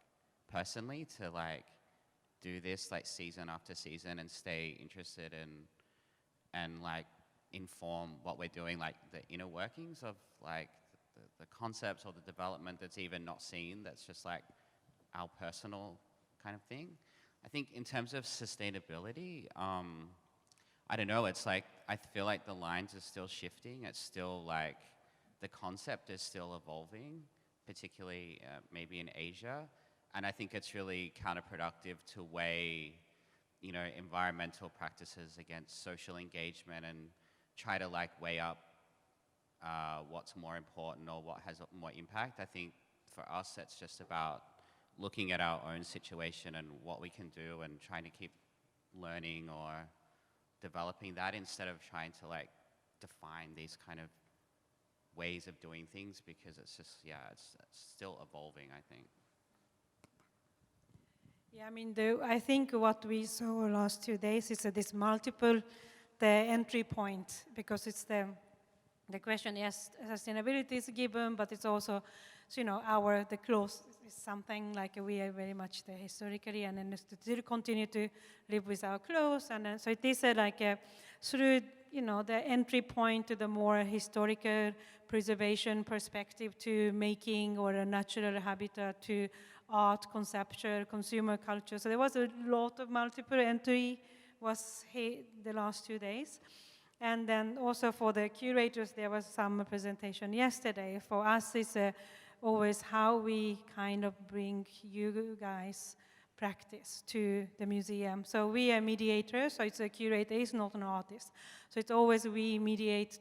personally, to like do this like season after season and stay interested and like inform what we're doing, like the inner workings of like the concepts or the development that's even not seen. That's just like our personal kind of thing. I think in terms of sustainability, I don't know, it's like, I feel like the lines are still shifting. It's still like, the concept is still evolving. particularly maybe in Asia. And I think it's really counterproductive to weigh, you know, environmental practices against social engagement and try to like weigh up what's more important or what has more impact. I think for us, it's just about looking at our own situation and what we can do and trying to keep learning or developing that instead of trying to like define these kind of ways of doing things, because it's just, yeah, it's still evolving, I think. Yeah, I mean, I think what we saw last 2 days is this multiple, the entry point, because it's the question, yes, sustainability is given, but it's also, so, you know, the clothes is something like we are very much the historically, and then still continue to live with our clothes, and then, so it is through, you know, the entry point to the more historical preservation perspective to making or a natural habitat to art, conceptual, consumer culture. So there was a lot of multiple entry was the last 2 days. And then also for the curators, there was some presentation yesterday. For us, it's always how we kind of bring you guys practice to the museum. So we are mediators, so it's a curator, is not an artist. So it's always we mediate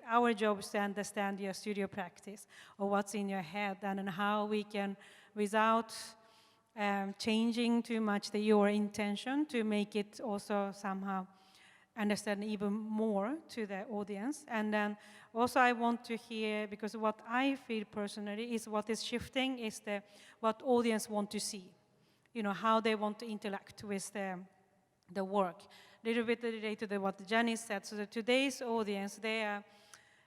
our job is to understand your studio practice or what's in your head, and how we can, without changing too much your intention, to make it also somehow understand even more to the audience. And then also I want to hear, because what I feel personally is what is shifting is what audience want to see, you know, how they want to interact with the work. A little bit related to what Jenny said. So today's audience, they are,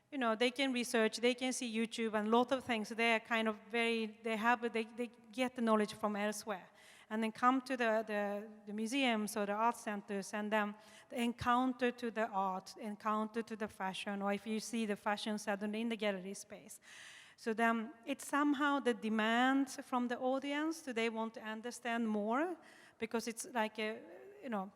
you know, they can research, they can see YouTube and a lot of things. They are kind of they get the knowledge from elsewhere. And then come to the museums or the art centers, and then the encounter to the art, encounter to the fashion, or if you see the fashion suddenly in the gallery space. So then it's somehow the demand from the audience, do they want to understand more? Because it's like, you know,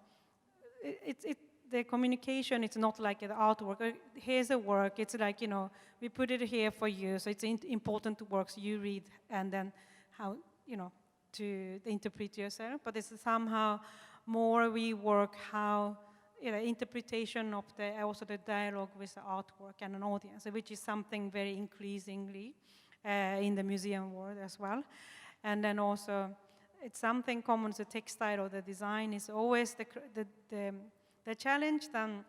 the communication, it's not like the artwork. Here's a work, it's like, you know, we put it here for you, so it's important works you read, and then how, you know, to interpret yourself, but it's somehow more we work how, you know, interpretation of also the dialogue with the artwork and an audience, which is something very increasingly in the museum world as well. And then also, it's something common, the textile or the design is always the challenge. Then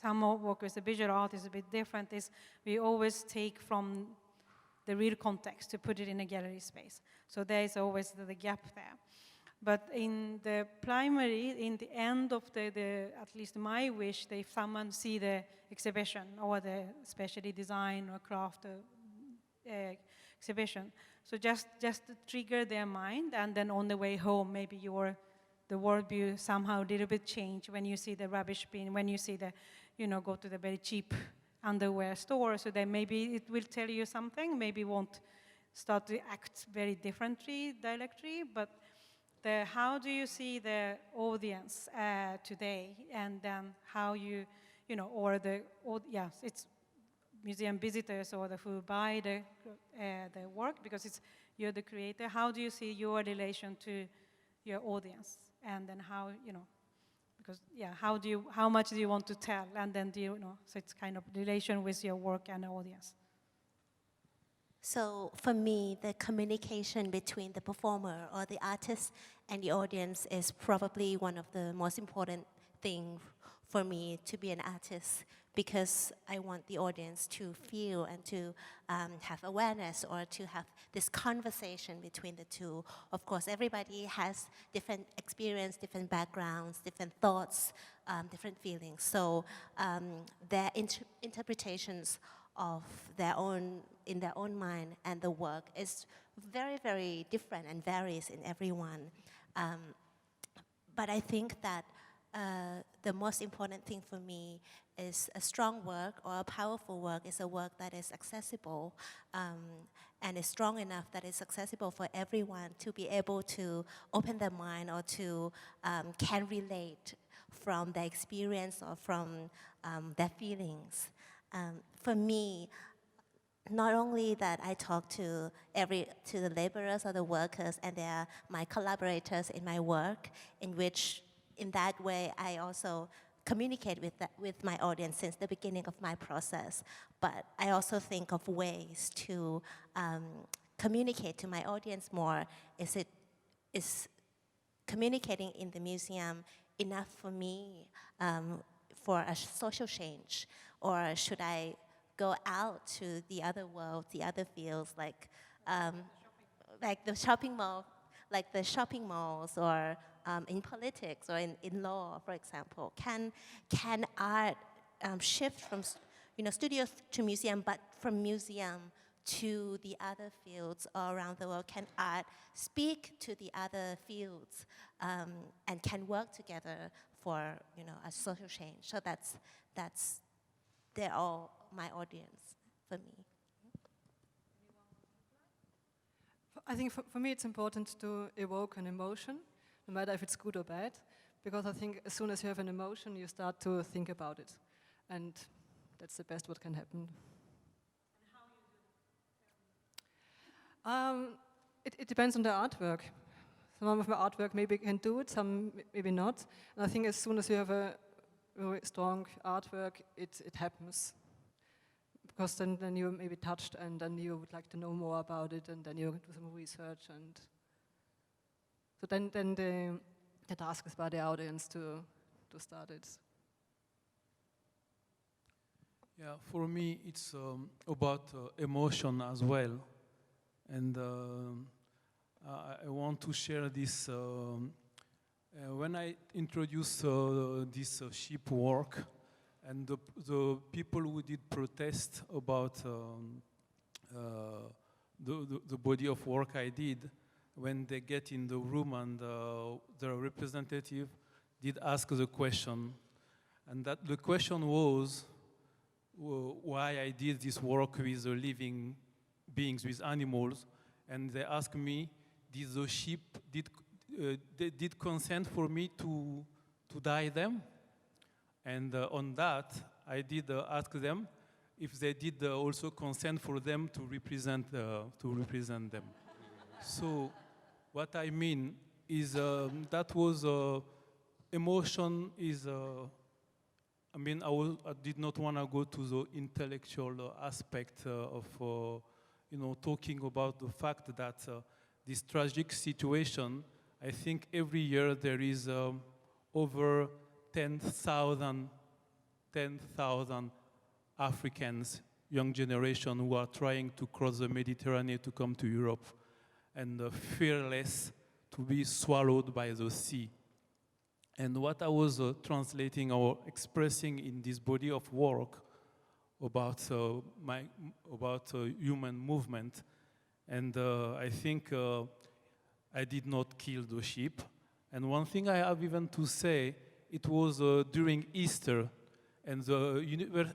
some work with the visual art is a bit different, is we always take from the real context to put it in a gallery space. So there is always the gap there. But in the primary, in the end of at least my wish, if someone see the exhibition or the specially design or craft exhibition, so just to trigger their mind, and then on the way home, maybe the worldview somehow a little bit change when you see the rubbish bin, when you see you know, go to the very cheap underwear store, so then maybe it will tell you something, maybe won't start to act very differently, directly, but how do you see the audience today, and then how you know, or yes, it's museum visitors or who buy the work, because you're the creator. How do you see your relation to your audience, and then how, you know, because yeah, how much do you want to tell, and then do you know, so it's kind of relation with your work and the audience. So for me, the communication between the performer or the artist and the audience is probably one of the most important things for me to be an artist, because I want the audience to feel and to have awareness, or to have this conversation between the two. Of course, everybody has different experience, different backgrounds, different thoughts, different feelings. So their interpretations of in their own mind and the work is very, very different and varies in everyone. But I think that the most important thing for me is a strong work or a powerful work is a work that is accessible and is strong enough that it's accessible for everyone to be able to open their mind, or to can relate from their experience or from their feelings. For me, not only that I talk to the laborers or the workers, and they are my collaborators in my work, in which, in that way, I also communicate with my audience since the beginning of my process. But I also think of ways to communicate to my audience more. Is communicating in the museum enough for me for a social change, or should I go out to the other world, the other fields, like the shopping mall, like the shopping malls, or in politics, or in law, for example? Can art shift from studio to museum, but from museum to the other fields all around the world? Can art speak to the other fields and can work together for a social change? So they're all my audience for me. I think for me it's important to evoke an emotion, no matter if it's good or bad, because I think as soon as you have an emotion, you start to think about it, and that's the best what can happen. It depends on the artwork. Some of my artwork maybe can do it, some maybe not. And I think as soon as you have a very strong artwork, it happens. Because then you're maybe touched, and then you would like to know more about it, and then you do some research, and so then the task is by the audience to start it. Yeah, for me it's about emotion as well, and I want to share this. When I introduced this ship work, and the people who did protest about the body of work I did, when they get in the room, and the representative did ask the question, and that the question was why I did this work with living beings, with animals, and they asked me, did the sheep did consent for me to dye them? And on that, I did ask them if they did also consent for them to represent them. So, what I mean is that was emotion is. I mean, I did not want to go to the intellectual aspect of, talking about the fact that this tragic situation. I think every year there is over 10,000 Africans, young generation, who are trying to cross the Mediterranean to come to Europe, and fearless to be swallowed by the sea. And what I was translating or expressing in this body of work about human movement, and I think I did not kill the sheep. And one thing I have even to say, it was during Easter, and the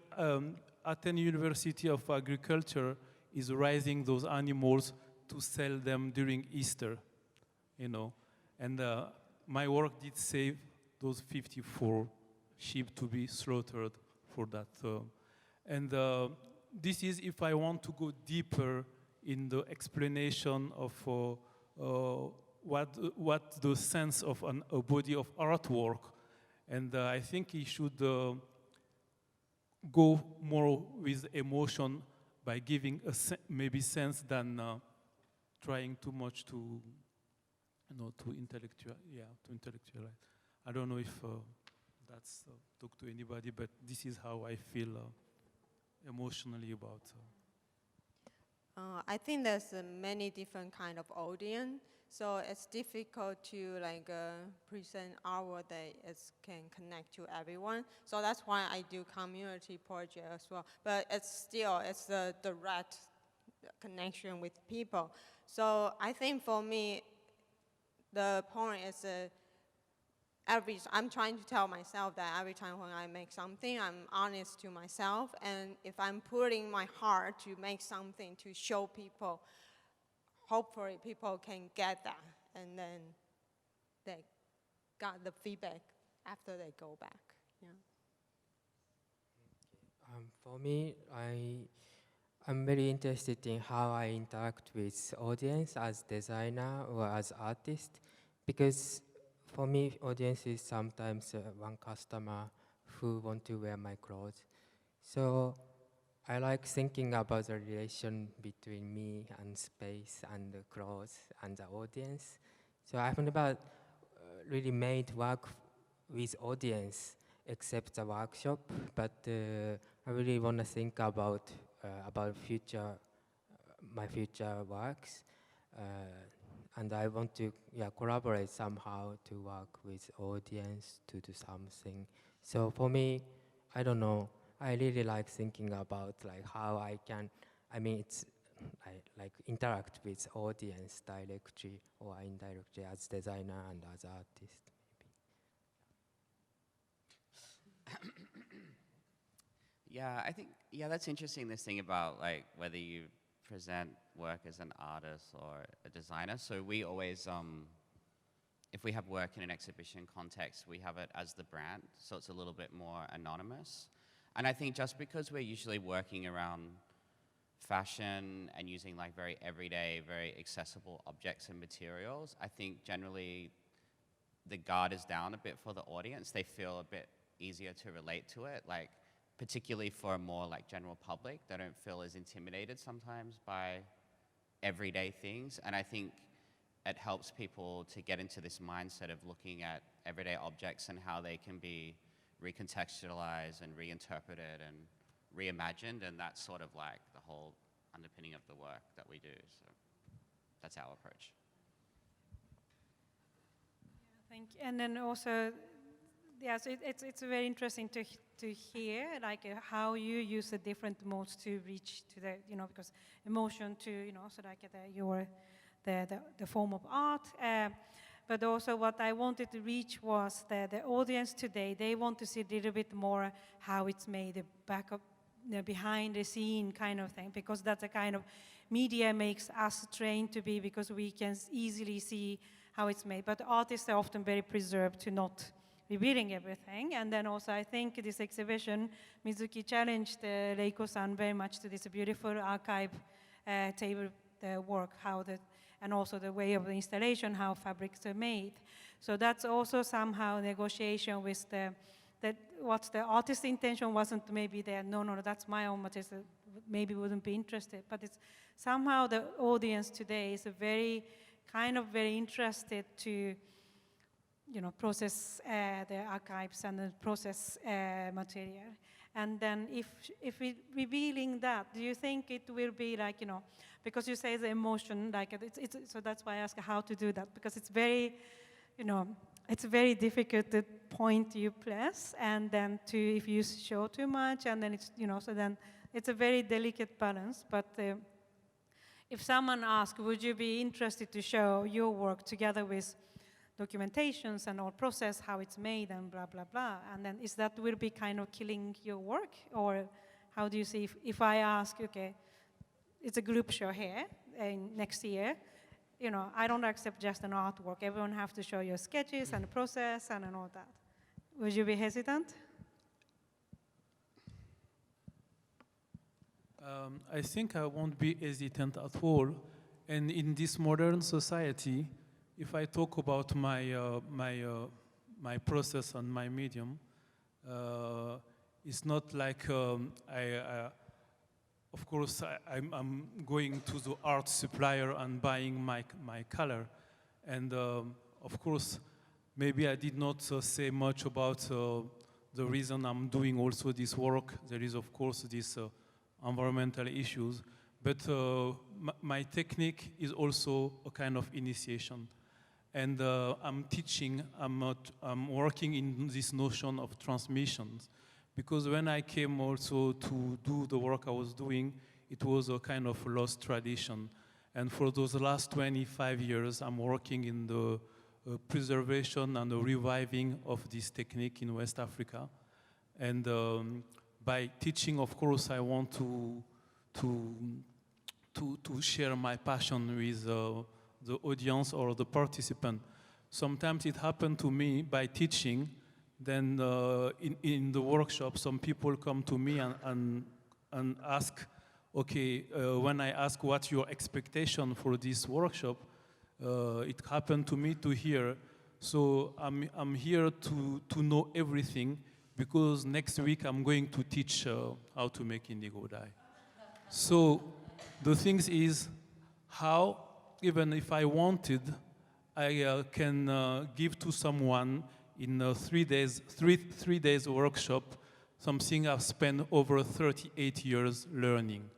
Athens University of Agriculture is raising those animals to sell them during Easter, And my work did save those 54 sheep to be slaughtered for that. And this is if I want to go deeper in the explanation of what the sense of a body of artwork. And I think he should go more with emotion by giving maybe sense than trying too much to intellectualize. I don't know if that's talk to anybody, but this is how I feel emotionally about. I think there's many different kind of audience, so it's difficult to present our that can connect to everyone. So that's why I do community project as well. But it's the direct connection with people. So I think for me, the point is I'm trying to tell myself that every time when I make something, I'm honest to myself. And if I'm putting my heart to make something to show people, hopefully people can get that. And then they got the feedback after they go back. Yeah. For me, I'm very interested in how I interact with audience as designer or as artist, because for me, audience is sometimes one customer who want to wear my clothes. So I like thinking about the relation between me and space and the clothes and the audience. So I've never really made work with audience except the workshop, but I really want to think about future, my future works, and I want to collaborate somehow to work with audience to do something. So for me, I don't know. I really like thinking about like how I can. I mean, I like interact with audience directly or indirectly as designer and as artist. Yeah, I think, that's interesting, this thing about like whether you present work as an artist or a designer. So we always, if we have work in an exhibition context, we have it as the brand, so it's a little bit more anonymous. And I think just because we're usually working around fashion and using like very everyday, very accessible objects and materials, I think generally the guard is down a bit for the audience. They feel a bit easier to relate to it, like particularly for a more like general public. They don't feel as intimidated sometimes by everyday things. And I think it helps people to get into this mindset of looking at everyday objects and how they can be recontextualized and reinterpreted and reimagined, and that's sort of like the whole underpinning of the work that we do. So that's our approach. Thank you. And then also, so it's very interesting to hear like how you use the different modes to reach to the, because emotion to, so like the form of art. But also what I wanted to reach was the audience today. They want to see a little bit more how it's made, the back of, behind the scene kind of thing, because that's a kind of media makes us trained to be, because we can easily see how it's made. But artists are often very preserved to not revealing everything. And then also I think this exhibition, Mizuki challenged Reiko-san very much to this beautiful archive table work, and also the way of the installation, how fabrics are made. So that's also somehow negotiation with what the artist's intention wasn't maybe there, no, that's my own material, maybe wouldn't be interested. But it's somehow the audience today is very interested to, process the archives and the process material. And then if we revealing that, do you think it will be like, because you say the emotion, like so that's why I ask how to do that, because it's very, it's very difficult the point you place, and then if you show too much, and then it's, so then it's a very delicate balance. But if someone asks, would you be interested to show your work together with documentations and all process, how it's made and blah, blah, blah, and then will be kind of killing your work? Or how do you see, if I ask, okay, it's a group show here next year, I don't accept just an artwork. Everyone have to show your sketches and the process and all that. Would you be hesitant? I think I won't be hesitant at all. And in this modern society, if I talk about my process and my medium, it's not like of course, I'm going to the art supplier and buying my color. And of course, maybe I did not say much about the reason I'm doing also this work. There is, of course, this environmental issues. But my technique is also a kind of initiation. And I'm teaching, I'm working in this notion of transmissions. Because when I came also to do the work I was doing, it was a kind of lost tradition. And for those last 25 years, I'm working in the preservation and the reviving of this technique in West Africa. And by teaching, of course, I want to share my passion with the audience or the participant. Sometimes it happened to me by teaching. Then in the workshop, some people come to me and ask, okay, when I ask what's your expectation for this workshop, it happened to me to hear, so I'm here to know everything, because next week I'm going to teach how to make indigo dye. So the thing is how, even if I wanted, I can give to someone in a 3 days workshop something I've spent over 38 years learning.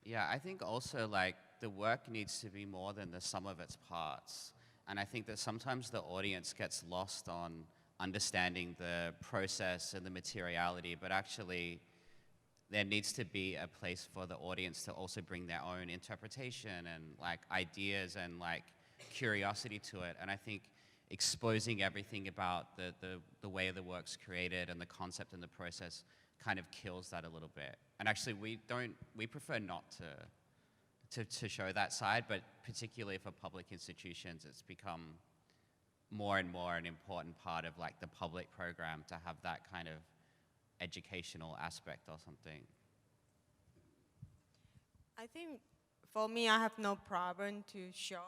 Yeah, I think also like the work needs to be more than the sum of its parts. And I think that sometimes the audience gets lost on understanding the process and the materiality, but actually there needs to be a place for the audience to also bring their own interpretation and like ideas and like curiosity to it. And I think exposing everything about the way the work's created and the concept and the process kind of kills that a little bit. And actually we prefer not to show that side, but particularly for public institutions, it's become more and more an important part of like the public program to have that kind of educational aspect or something. I think for me, I have no problem to show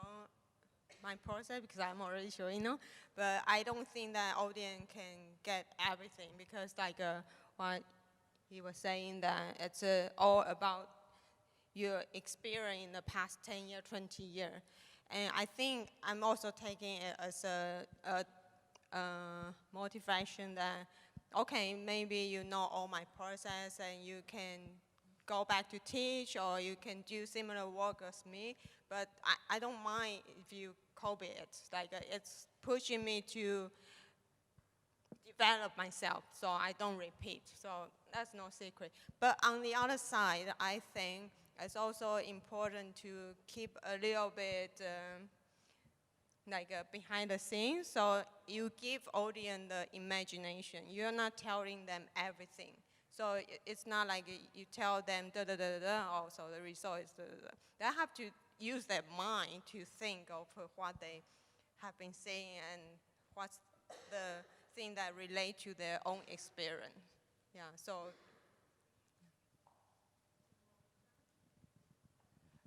my process because I'm already showing, but I don't think that audience can get everything because like what he was saying, that it's all about your experience in the past 10 years, 20 years. And I think I'm also taking it as a motivation that, okay, maybe you know all my process and you can go back to teach or you can do similar work as me, but I don't mind if you copy it. Like it's pushing me to develop myself so I don't repeat. So that's no secret. But on the other side, I think it's also important to keep a little bit behind the scenes, so you give audience the imagination. You're not telling them everything. So it's not like you tell them also the result is They have to use their mind to think of what they have been saying and what's the thing that relate to their own experience. Yeah, so.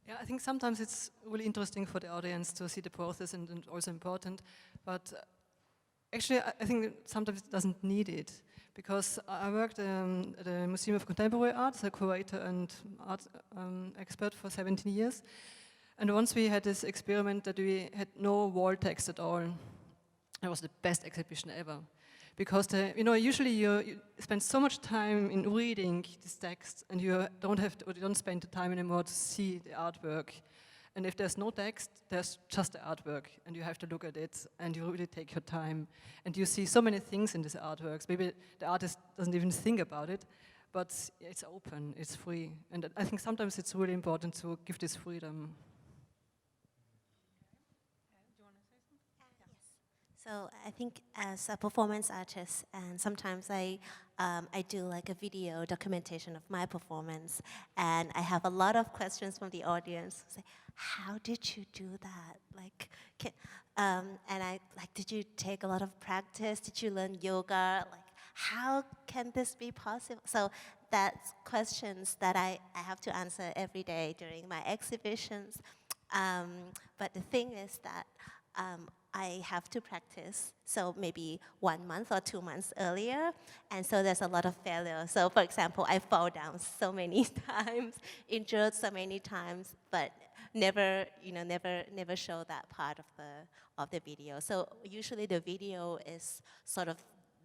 Yeah, I think sometimes it's really interesting for the audience to see the process and also important, but actually I think sometimes it doesn't need it, because I worked at the Museum of Contemporary Art as a curator and art expert for 17 years, and once we had this experiment that we had no wall text at all. It was the best exhibition ever. Because usually you spend so much time in reading this text, and you don't spend the time anymore to see the artwork. And if there's no text, there's just the artwork, and you have to look at it, and you really take your time. And you see so many things in these artworks. Maybe the artist doesn't even think about it, but it's open, it's free. And I think sometimes it's really important to give this freedom. So I think as a performance artist, and sometimes I do like a video documentation of my performance, and I have a lot of questions from the audience. Say, how did you do that? And I did you take a lot of practice? Did you learn yoga? Like, how can this be possible? So that's questions that I have to answer every day during my exhibitions. But the thing is that I have to practice, so maybe 1 month or 2 months earlier, and so there's a lot of failure. So for example, I fall down so many times, injured so many times, but never show that part of the video. So usually the video is sort of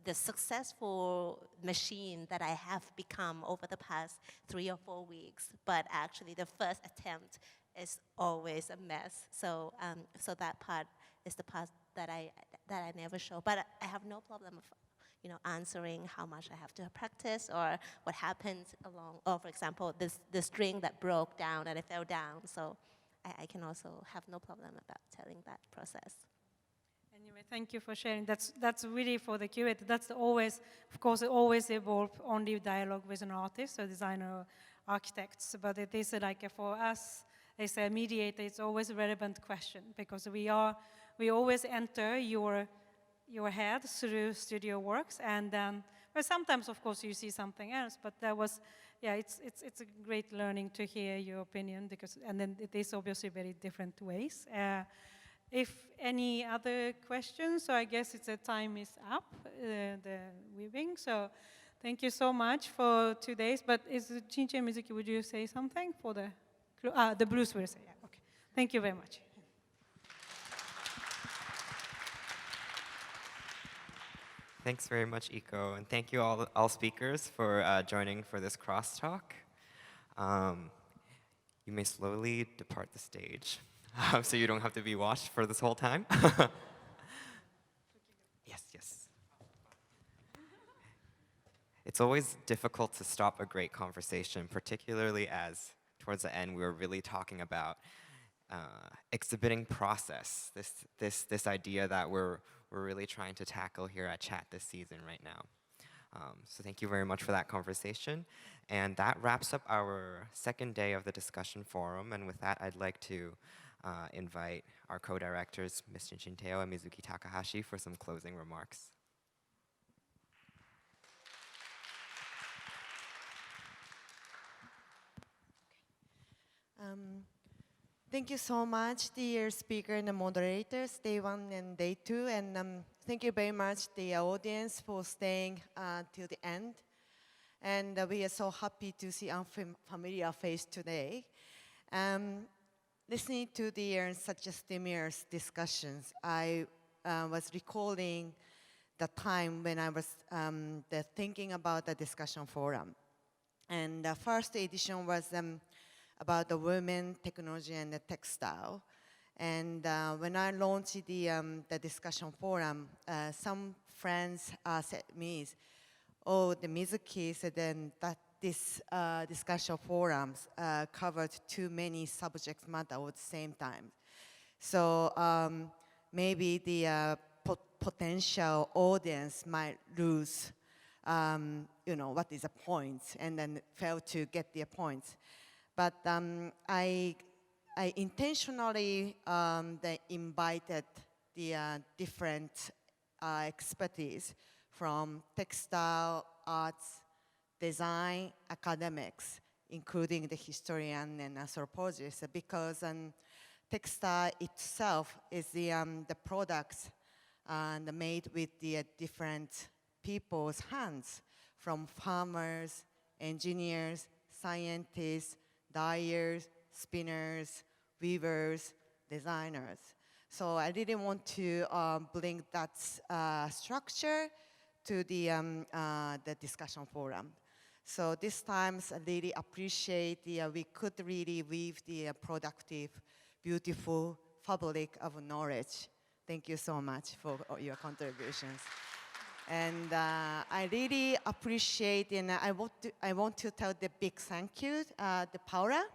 the successful machine that I have become over the past 3 or 4 weeks, but actually the first attempt is always a mess. So so that part is the part that I never show. But I have no problem of answering how much I have to practice or what happens along, or for example, the string that broke down and I fell down. So I can also have no problem about telling that process. Anyway, thank you for sharing. That's really for the curator. That's always, of course, it always evolve only dialogue with an artist, or designer, architects. But it is like for us, as a mediator, it's always a relevant question, because we always enter your head through studio works, and then But sometimes, of course, you see something else. But that was, yeah, it's a great learning to hear your opinion because, and then it is obviously very different ways. If any other questions, so I guess it's a time is up, the weaving. So thank you so much for today's. But is Chinchin Mizuki, would you say something for the blues will say, yeah, okay. Thank you very much. Thanks very much, Iko, and thank you all speakers for joining for this crosstalk. You may slowly depart the stage, so you don't have to be watched for this whole time. Yes, yes. It's always difficult to stop a great conversation, particularly as towards the end we were really talking about exhibiting process, this idea that we're really trying to tackle here at CHAT this season right now. So thank you very much for that conversation. And that wraps up our second day of the discussion forum. And with that, I'd like to invite our co-directors, Ms. Shinshin Teo and Mizuki Takahashi, for some closing remarks. Thank you so much, dear speaker and the moderators, day 1 and day 2. And thank you very much, the audience, for staying till the end. And we are so happy to see unfamiliar face today. Listening to such a stimulus discussions, I was recalling the time when I was thinking about the discussion forum. And the first edition was about the women, technology, and the textile. And when I launched the discussion forum, some friends said to me, oh, the Mizuki said then that this discussion forums covered too many subject matter at the same time. So maybe the potential audience might lose, what is the point, and then fail to get their points. But I intentionally invited the different expertise from textile, arts, design, academics, including the historian and anthropologist, because textile itself is the products made with the different people's hands, from farmers, engineers, scientists, dyers, spinners, weavers, designers. So I didn't want to bring that structure to the discussion forum. So this time I really appreciate we could really weave the productive, beautiful fabric of knowledge. Thank you so much for your contributions. And I really appreciate, and I want to tell the big thank you to Paula,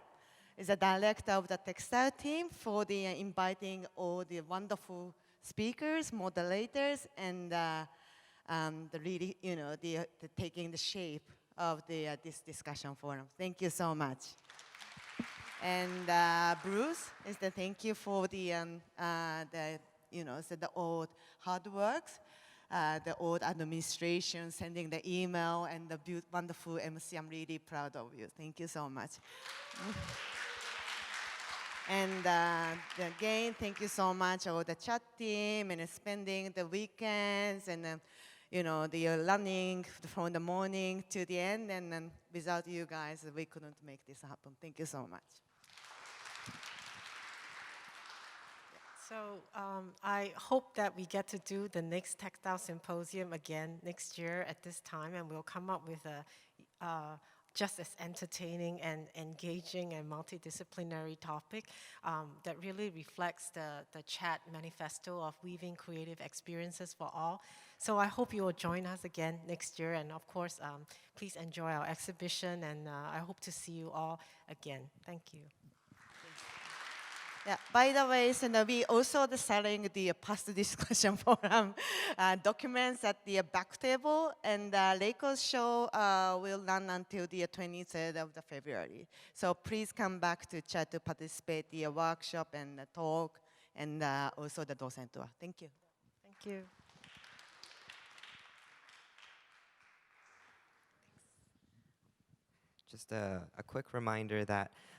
is the director of the textile team, for the inviting all the wonderful speakers, moderators, and the really, the taking the shape of this discussion forum. Thank you so much. And Bruce, is the thank you for the old hard works. The old administration, sending the email, and the wonderful MC. I'm really proud of you. Thank you so much. And again, thank you so much, all the chat team, and spending the weekends, and the running from the morning to the end. And without you guys, we couldn't make this happen. Thank you so much. So I hope that we get to do the next textile symposium again next year at this time, and we'll come up with a just as entertaining and engaging and multidisciplinary topic that really reflects the CHAT manifesto of weaving creative experiences for all. So I hope you will join us again next year, and of course, please enjoy our exhibition, and I hope to see you all again. Thank you. Yeah, by the way, so we also selling the past discussion forum documents at the back table, and the Lakers show will run until the 23rd of February. So please come back to CHAT to participate in the workshop and the talk, and also the docent tour. Thank you. Thank you. just a quick reminder that